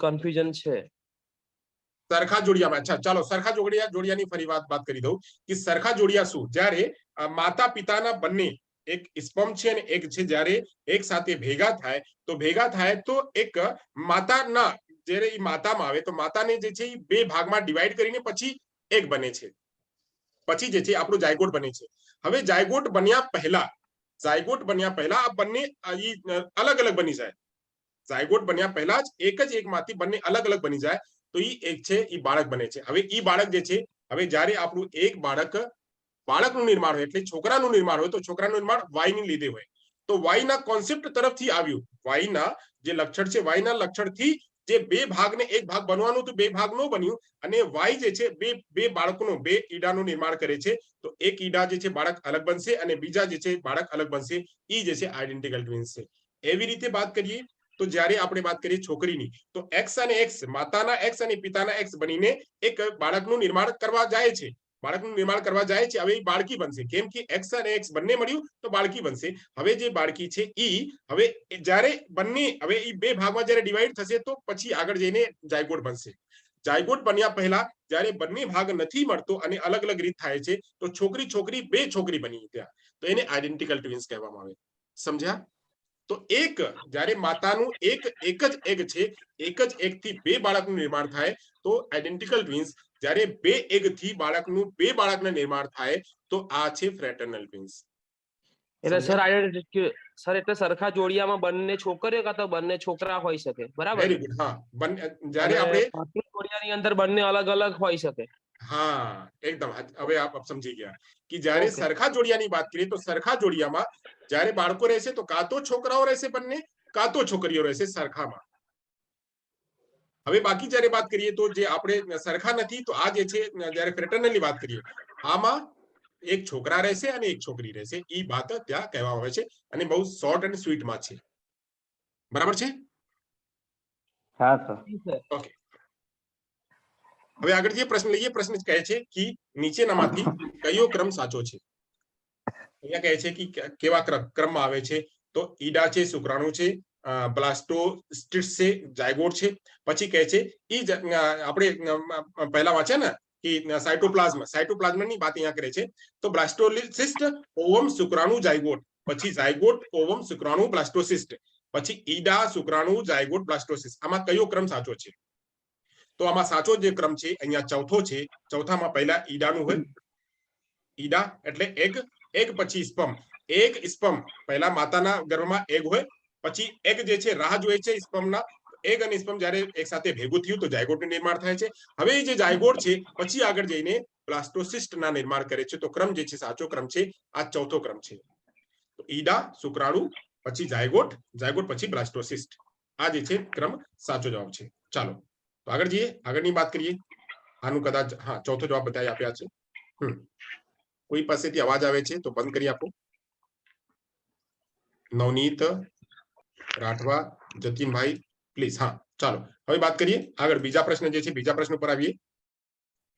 કન્ફ્યુઝન છે. સરખા જોડિયામાં અચ્છા ચાલો સરખા જોડિયાની ફરી વાત કરી દઉં કે સરખા જોડિયા શું? જ્યારે માતા પિતાના બંને એક સ્પર્મ છે અને એક છે જ્યારે એક સાથે ભેગા થાય તો એક માતાના જ્યારે એ માતામાં આવે તો માતાને જે છે એ બે ભાગમાં ડિવાઈડ કરીને પછી એક બને છે. પછી જે છે આપણું જાયગોટ બને છે. હવે જાયગોટ બન્યા પહેલા આ બંને અલગ અલગ બની જાય. જાયગોટ બન્યા પહેલા જ એક માંથી બંને અલગ અલગ બની જાય તો ઈ એક છે ઈ બાળક બને છે. હવે ઈ બાળક જે છે, હવે જ્યારે આપણું એક બાળકનું નિર્માણ હોય એટલે છોકરાનું નિર્માણ હોય તો છોકરાનું નિર્માણ વાયની લીધે હોય. તો વાયના કોન્સેપ્ટ તરફથી આવ્યું. વાયના જે લક્ષણ છે, વાયના લક્ષણથી જે બે ભાગને એક ભાગ બનવાનું તો બે ભાગ ન બન્યું અને વાય જે છે બે બાળકોનું બે ઈડાનું નિર્માણ કરે છે. તો એક ઈડા જે છે બાળક અલગ બનશે અને બીજા જે છે બાળક અલગ બનશે. ઈ જે છે આઇડેન્ટિકલ ટ્વિન્સ છે. એવી રીતે વાત કરીએ તો જ્યારે આપણે વાત કરીએ છોકરીની તો એક્સ અને એક્સ, માતાના એક્સ અને પિતાના એક્સ બનીને એક બાળકનું નિર્માણ કરવા જાય છે. હવે એ બાળકી બનશે. કેમ કે એક્સ અને એક્સ બંને મળ્યું તો બાળકી બનશે. હવે જે બાળકી છે ઈ હવે જ્યારે બંને હવે ઈ બે ભાગમાં જ્યારે ડિવાઈડ થશે તો પછી આગળ જઈને જાયગોટ બનશે. જાયગોટ બન્યા પહેલા જ્યારે બંને ભાગ નથી મળતો અને અલગ અલગ રીત થાય છે તો છોકરી બે છોકરી બની ત્યાં, તો એને આઇડેન્ટિકલ ટ્વિન્સ કહેવામાં આવે. સમજ્યા? તો જ્યારે માતાનું એક જ એગ છે, એક જ એગ થી બે બાળકનું નિર્માણ થાય તો આઇડેન્ટિકલ ટ્વિન્સ. જ્યારે બે એગ થી બે બાળકનું નિર્માણ થાય તો આ છે ફ્રેટર્નલ ટ્વિન્સ. એટલે સર એટલે સરખા જોડિયામાં બંને છોકરીઓ કાં તો બંને છોકરા હોઈ શકે, બરાબર? Very good. હા, જ્યારે આપણે જોડિયાની અંદર બંને અલગ અલગ હોઈ શકે. હા, એકદમ. હવે આપ સમજી ગયા કે જ્યારે Okay. સરખા જોડિયાની વાત કરીએ તો સરખા જોડિયામાં જ્યારે બાળકો રહેશે તો કાં તો છોકરાઓ રહેશે બંને, કાં તો છોકરીઓ રહેશે સરખામાં. હવે બાકી જ્યારે વાત કરીએ તો જે આપણે સરખા નથી તો આ જે છે જ્યારે ફ્રેટર્નલની વાત કરીએ આમાં એક છોકરા રહેશે અને એક છોકરી રહેશે. ઈ વાત ત્યાં કહેવામાં આવે છે અને બહુ શોર્ટ અને સ્વીટમાં છે. બરાબર છે? હા સર. ઓકે. હવે આગળ જે પ્રશ્ન લઈએ, પ્રશ્ન કહે છે કે નીચેનામાંથી કયો ક્રમ સાચો છે? અહીંયા કહે છે કે કેવા ક્રમમાં આવે છે તો ઈડા છે, શુક્રાણુ છે, બ્લાસ્ટોસિસ્ટ છે, જાયગોટ છે. પછી કહે છે ઈ આપણે પહેલા વાંચ્યા ને કે સાયટોપ્લાઝમની વાત અહીંયા કરે છે તો બ્લાસ્ટોસિસ્ટ, ઓવમ, શુક્રાણુ, જાયગોટ. પછી જાયગોટ, ઓવમ, શુક્રાણુ, બ્લાસ્ટોસિસ્ટ. પછી ઈડા, શુક્રાણુ, જાયગોટ, બ્લાસ્ટોસિસ્ટ. આમાં કયો ક્રમ સાચો છે? તો આમાં સાચો જે ક્રમ છે અહીંયા ચોથો છે. ચોથામાં પહેલા ઈડાનું હોય. ઈડા એટલે એગ પછી સ્પર્મ. સ્પર્મ પહેલા માતાના ગર્ભમાં એગ હોય, પછી એગ જે છે રાહ જોઈ છે સ્પર્મના. એગ અને સ્પર્મ જ્યારે એક સાથે ભેગું થયું તો જાયગોટનું નિર્માણ થાય છે. હવે જે જાયગોટ છે પછી આગળ જઈને બ્લાસ્ટોસિસ્ટના નિર્માણ કરે છે. તો ક્રમ જે છે સાચો ક્રમ છે આ ચોથો ક્રમ છે. તો ઈડા, શુક્રાણુ, પછી જાયગોટ પછી બ્લાસ્ટોસિસ્ટ. આ જે છે ક્રમ સાચો જવાબ છે. ચાલો તો આગળ જઈએ, આગળની વાત કરીએ. આનું કદાચ હા ચોથો જવાબ બધાએ આપ્યા છે. કોઈ પાસેથી અવાજ આવે છે તો બંધ કરી આપો. નવનીત, રાઠવા, જતીનભાઈ, પ્લીઝ. હા, ચાલો હવે વાત કરીએ આગળ. બીજા પ્રશ્ન જે છે બીજા પ્રશ્ન પર આવીએ.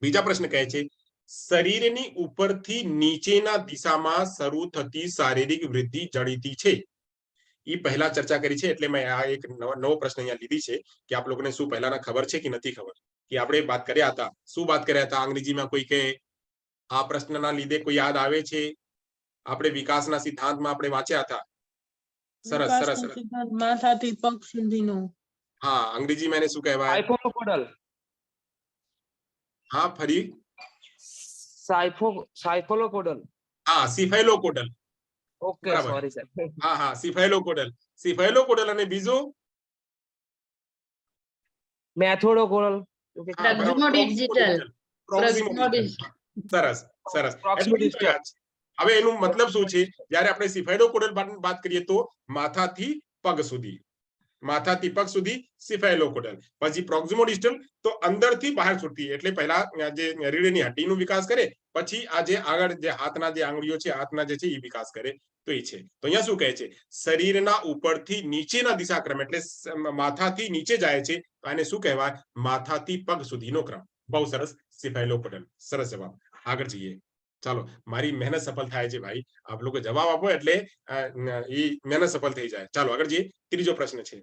બીજા પ્રશ્ન કહે છે શરીરની ઉપરથી નીચેના દિશામાં શરૂ થતી શારીરિક વૃદ્ધિ જાણીતી છે. એ પહેલા ચર્ચા કરી છે એટલે મેં આ એક નવો પ્રશ્ન અહીંયા લીધી છે કે આપ લોકોને શું પહેલાના ખબર છે કે નથી ખબર? કે આપણે વાત કર્યા હતા, શું વાત કર્યા હતા અંગ્રેજીમાં? કોઈ કે આ પ્રશ્નના લીધે કોઈ યાદ આવે છે? આપણે વિકાસના સિદ્ધાંતમાં આપણે વાંચ્યા હતા. સરસ સરસ. માથાથી પગ સુધીનું. હા, અંગ્રેજીમાં એને શું કહેવાય? સાયફોકોડલ. હા, ફરી. સાયફોકોડલ. હા, સિફેલોકોડલ. Okay, sorry sir. હા, સિફેલોકોડલ અને બીજું મેથોડોકોડલ. સરસ સરસ. હવે એનું મતલબ શું છે? જ્યારે આપણે સિફેલોકોડલ વાત કરીએ તો માથાથી પગ સુધી સિફેલોકોડલ. પછી પ્રોક્સિમોડિસ્ટલ તો અંદરથી બહાર છૂટતી, એટલે પહેલા જે રીઢની હડ્ડીનો વિકાસ કરે, પછી આ જે આગળ જે હાથના જે આંગળીઓ છે હાથના જે છે એ વિકાસ કરે તો એ છે. તો અહીંયા શું કહે છે? શરીરના ઉપરથી નીચેના દિશાક્રમ એટલે માથાથી નીચે જાય છે તો આને શું કહેવાય? માથાથી પગ સુધીનો ક્રમ. બહુ સરસ, સિફેલોકોડલ. સરસ જવાબ. આગળ જઈએ. ચાલો, મારી મહેનત સફળ થાય છે ભાઈ. આપ લોકો જવાબ આપો એટલે એ મહેનત સફળ થઈ જાય. ચાલો આગળ જઈએ. ત્રીજો પ્રશ્ન છે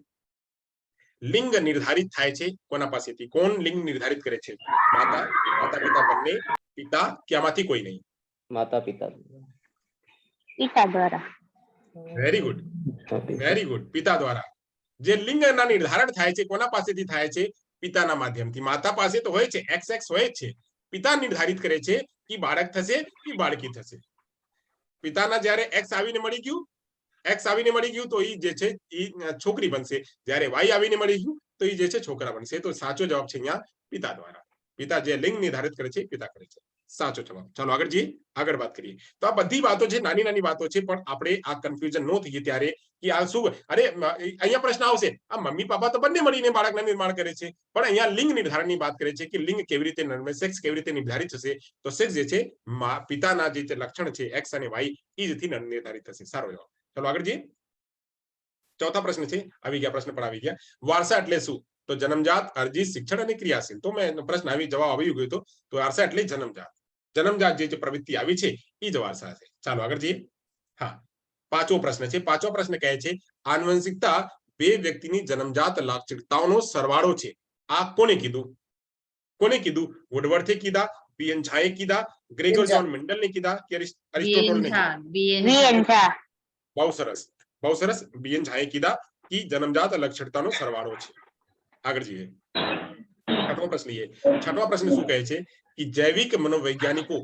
લિંગ નિર્ધારિત થાય છે કોના પાસેથી? કોણ લિંગ નિર્ધારિત કરે છે? માતા પિતા બંને, પિતા કે આમાંથી કોઈ નહીં? માતા પિતા. પિતા દ્વારા. Very good. પિતા દ્વારા. જે લિંગના નિર્ધારણ થાય છે કોના પાસેથી થાય છે? પિતાના માધ્યમથી. માતા પાસે તો હોય છે, XX હોય છે, પિતા નિર્ધારિત કરે છે કે બાળક થશે કે બાળકી થશે. પિતાના જ્યારે એક્સ આવીને મળી ગયું, એક્સ આવીને મળી ગયું તો એ જે છે એ છોકરી બનશે, જ્યારે વાય આવીને મળી ગયું તો એ જે છે છોકરા બનશે. તો સાચો જવાબ છે અહીંયા પિતા દ્વારા. પિતા જે લિંગ નિર્ધારિત કરે છે પિતા કરે છે, સાચો જવાબ. ચાલો આગળ જઈએ, આગળ વાત કરીએ. તો આ બધી વાતો છે, નાની નાની વાતો છે, પણ આપણે આ કન્ફ્યુઝન ન થઈએ ત્યારે કે આ શું, અરે અહીંયા પ્રશ્ન આવશે, આ મમ્મી પપ્પા તો બંને મળીને બાળકના નિર્માણ કરે છે, પણ અહીંયા લિંગ નિર્ધારણની વાત કરે છે કે લિંગ કેવી રીતે નિર્ણય, સેક્સ કેવી રીતે નિર્ધારિત થશે. તો સેક્સ જે છે પિતાના જે લક્ષણ છે એક્સ અને વાય એ જેથી નિર્ધારિત થશે. સારો જવાબ. ચાલો આગળ જઈએ. ચોથા પ્રશ્ન છે, આવી ગયા પ્રશ્ન પણ આવી ગયા. વારસા એટલે શું? તો જન્મજાત, અર્જિત, શિક્ષણ અને ક્રિયાશીલ. તો મેં પ્રશ્ન આવી જવાબ આવી ગયો હતો. તો વારસા એટલે જન્મજાત, જન્મજાત જે પ્રવૃત્તિ આવી છે એ જ વારસા છે. ચાલો આગળ જઈએ. હા, પાંચમો પ્રશ્ન છે. પાંચમો પ્રશ્ન કહે છે આનુવંશિકતા બે વ્યક્તિની જન્મજાત લાક્ષણિકતાઓનો સરવાળો છે. આ કોને કીધું? કોને કીધું? વુડવર્થે કીધા, બીએન ઝાએ કીધા, ગ્રેગર જોન મેન્ડલને કીધા કે અરિસ્ટોટલને કીધા? બીએન ઝા. બહુ સરસ, બહુ સરસ. બીએન ઝાએ કીધા કે જન્મજાત લક્ષણતાનો સરવાળો છે. આગળ જઈએ. છઠ્ઠો પ્રશ્ન લઈએ. છઠ્ઠો પ્રશ્ન શું કહે છે કે જૈવિક મનોવૈજ્ઞાનિકો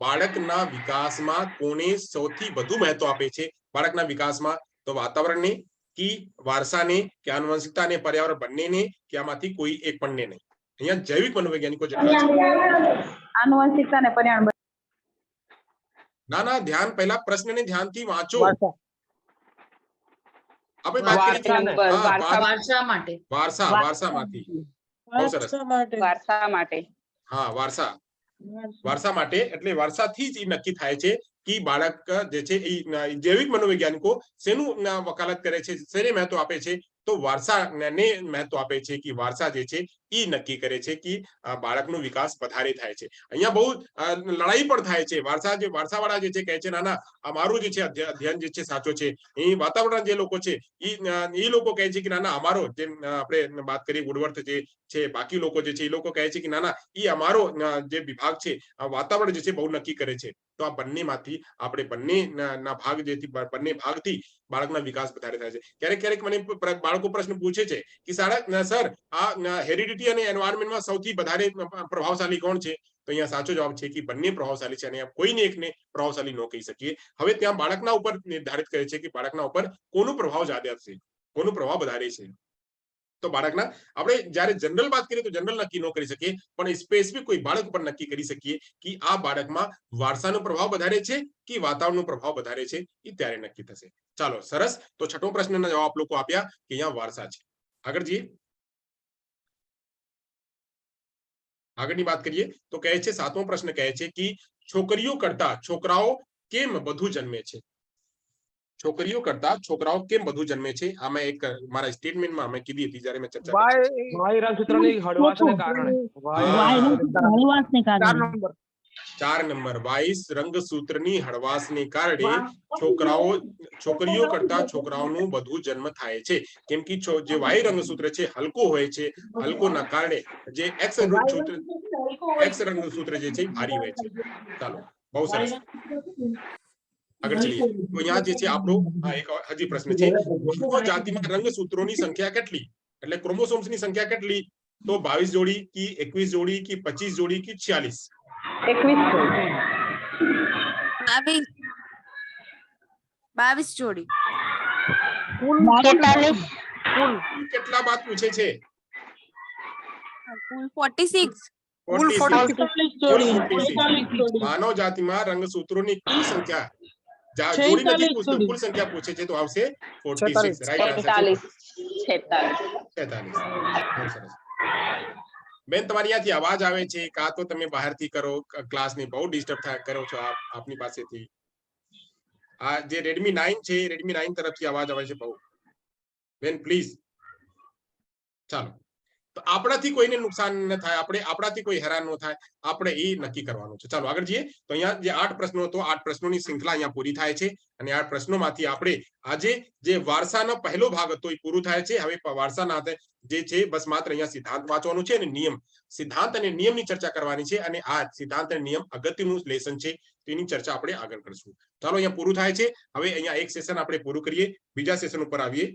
બાળકના વિકાસમાં કોને સૌથી વધુ મહત્વ આપે છે? બાળકના વિકાસમાં તો વાતાવરણને કે વારસાને કે આનુવંશિકતાને, પર્યાવરણ બંનેને કે આમાંથી કોઈ એક પણને નહીં? અહીંયા જૈવિક મનોવૈજ્ઞાનિકો જેટલા છે. આનુવંશિકતા ને પર્યાવરણ. ના ના, ધ્યાન, પહેલા પ્રશ્નને ધ્યાનથી વાંચો. આપણે વાત કરી વારસા માટે. વારસામાંથી. બહુ સરસ. વારસા માટે. હા, વારસા માટે. એટલે વારસાથી જ નક્કી થાય છે કે બાળક જે છે એ જૈવિક મનોવૈજ્ઞાનિકો શેનું વકાલત કરે છે, શેને મહત્વ આપે છે? તો વારસાને મહત્વ આપે છે કે વારસા જે છે એ નક્કી કરે છે કે બાળકનો વિકાસ વધારે થાય છે. અહીંયા બહુ લડાઈ પણ થાય છે. વારસાવાળા જે છે કહે છે ના ના, અમારું જે છે અધ્યયન જે છે સાચો છે. એ વાતાવરણ જે લોકો છે એ લોકો કહે છે કે ના ના, અમારો જે આપણે વાત કરી વુડવર્થ જે છે, બાકી લોકો જે છે એ લોકો કહે છે કે ના ના, એ અમારો જે વિભાગ છે વાતાવરણ જે છે બહુ નક્કી કરે છે. તો આ બંનેમાંથી આપણે બંનેના ભાગ જેથી બંને ભાગથી બાળકના વિકાસ વધારે થાય છે. ક્યારેક ક્યારેક મને બાળકો પ્રશ્ન પૂછે છે કે સર આ હેરિડિટી અને એન્વાયરમેન્ટમાં સૌથી વધારે પ્રભાવશાળી કોણ છે? તો અહીંયા સાચો જવાબ છે કે બંને પ્રભાવશાળી છે, અને કોઈને એકને પ્રભાવશાળી ન કહી શકીએ. હવે ત્યાં બાળકના ઉપર નિર્ધારિત કરે છે કે બાળકના ઉપર કોનો પ્રભાવ જ્યાદા છે, કોનો પ્રભાવ વધારે છે. તો બાળકના આપણે જ્યારે જનરલ વાત કરીએ તો જનરલ નક્કી ન કરી શકીએ, પણ સ્પેસિફિક કોઈ બાળક ઉપર નક્કી કરી શકીએ કે આ બાળકમાં વારસાનો પ્રભાવ વધારે છે કે વાતાવરણનો પ્રભાવ વધારે છે, એ ત્યારે નક્કી થશે. ચાલો સરસ. તો છઠ્ઠો પ્રશ્નના જવાબ લોકો આપ્યા કે અહીંયા વારસા છે. આગળ જઈએ, આગળની વાત કરીએ તો કહે છે, સાતમો પ્રશ્ન કહે છે કે છોકરીઓ કરતા છોકરાઓ કેમ વધુ જન્મે છે? છોકરીઓ કરતા છોકરાઓ કેમ વધુ જન્મે છે? આમાં એક મારા સ્ટેટમેન્ટમાં અમે કીધી હતી જ્યારે મેં ચર્ચા કરી. વાય રંગસૂત્રની હળવાશને કારણે. હળવાશને કારણે. 4 નંબર, વાઇસ રંગસૂત્રની હળવાશને કારણે છોકરીઓ કરતા છોકરાઓનું વધુ જન્મ થાય છે. કેમ કે જે વાય રંગસૂત્ર છે હલકો હોય છે, હલકોના કારણે જે એક્સ રંગસૂત્ર જે છે ભારી હોય છે. ચાલો, બહુ સરસ. આગળ ચલીએ. તો અહીંયા જે છે આપણો એક હજી પ્રશ્ન છે, માનવ જાતિમાં રંગસૂત્રોની સંખ્યા કેટલી? એટલે ક્રોમોસોમ્સની સંખ્યા કેટલી? તો 22 જોડી કે 21 જોડી કે 25 જોડી કે 46? 22 જોડી. કેટલા બાદ પૂછે છે? કુલ 46. 46. માનવ જાતિમાં રંગસૂત્રોની કુલ સંખ્યા જોડી નથી પૂછતું, કુલ સંખ્યા પૂછે છે તો આવશે 46. રાઈટ આન્સર છે 46. બેન, તમારી ત્યાંથી અવાજ આવે છે, કાં તો તમે બહારથી કરો, ક્લાસની બહુ ડિસ્ટર્બ કરો છો આપની પાસેથી. આ જે રેડમી 9 છે, રેડમી 9 તરફથી અવાજ આવે છે બહુ. બેન પ્લીઝ. ચાલો, તો આપણાથી કોઈને નુકસાન ન થાય, આપણાથી કોઈ હેરાન ન થાય, આપણે એ નક્કી કરવાનું છે. ચાલો આગળ જઈએ. તો અહીંયા જે 8 પ્રશ્નો હતો, 8 પ્રશ્નોની શૃંખલા અહીંયા પૂરી થાય છે, અને 8 પ્રશ્નોમાંથી આપણે આજે જે વારસાનો પહેલો ભાગ હતો એ પૂરું થાય છે. હવે વારસાના જે છે બસ માત્ર અહીંયા સિદ્ધાંત વાંચવાનું છે અને નિયમ, સિદ્ધાંત અને નિયમની ચર્ચા કરવાની છે. અને આ સિદ્ધાંત અને નિયમ અગત્યનું લેસન છે, તેની ચર્ચા આપણે આગળ કરીશું. ચાલો, અહીંયા પૂરું થાય છે. હવે અહીંયા એક સેશન આપણે પૂરું કરીએ, બીજા સેશન ઉપર આવીએ.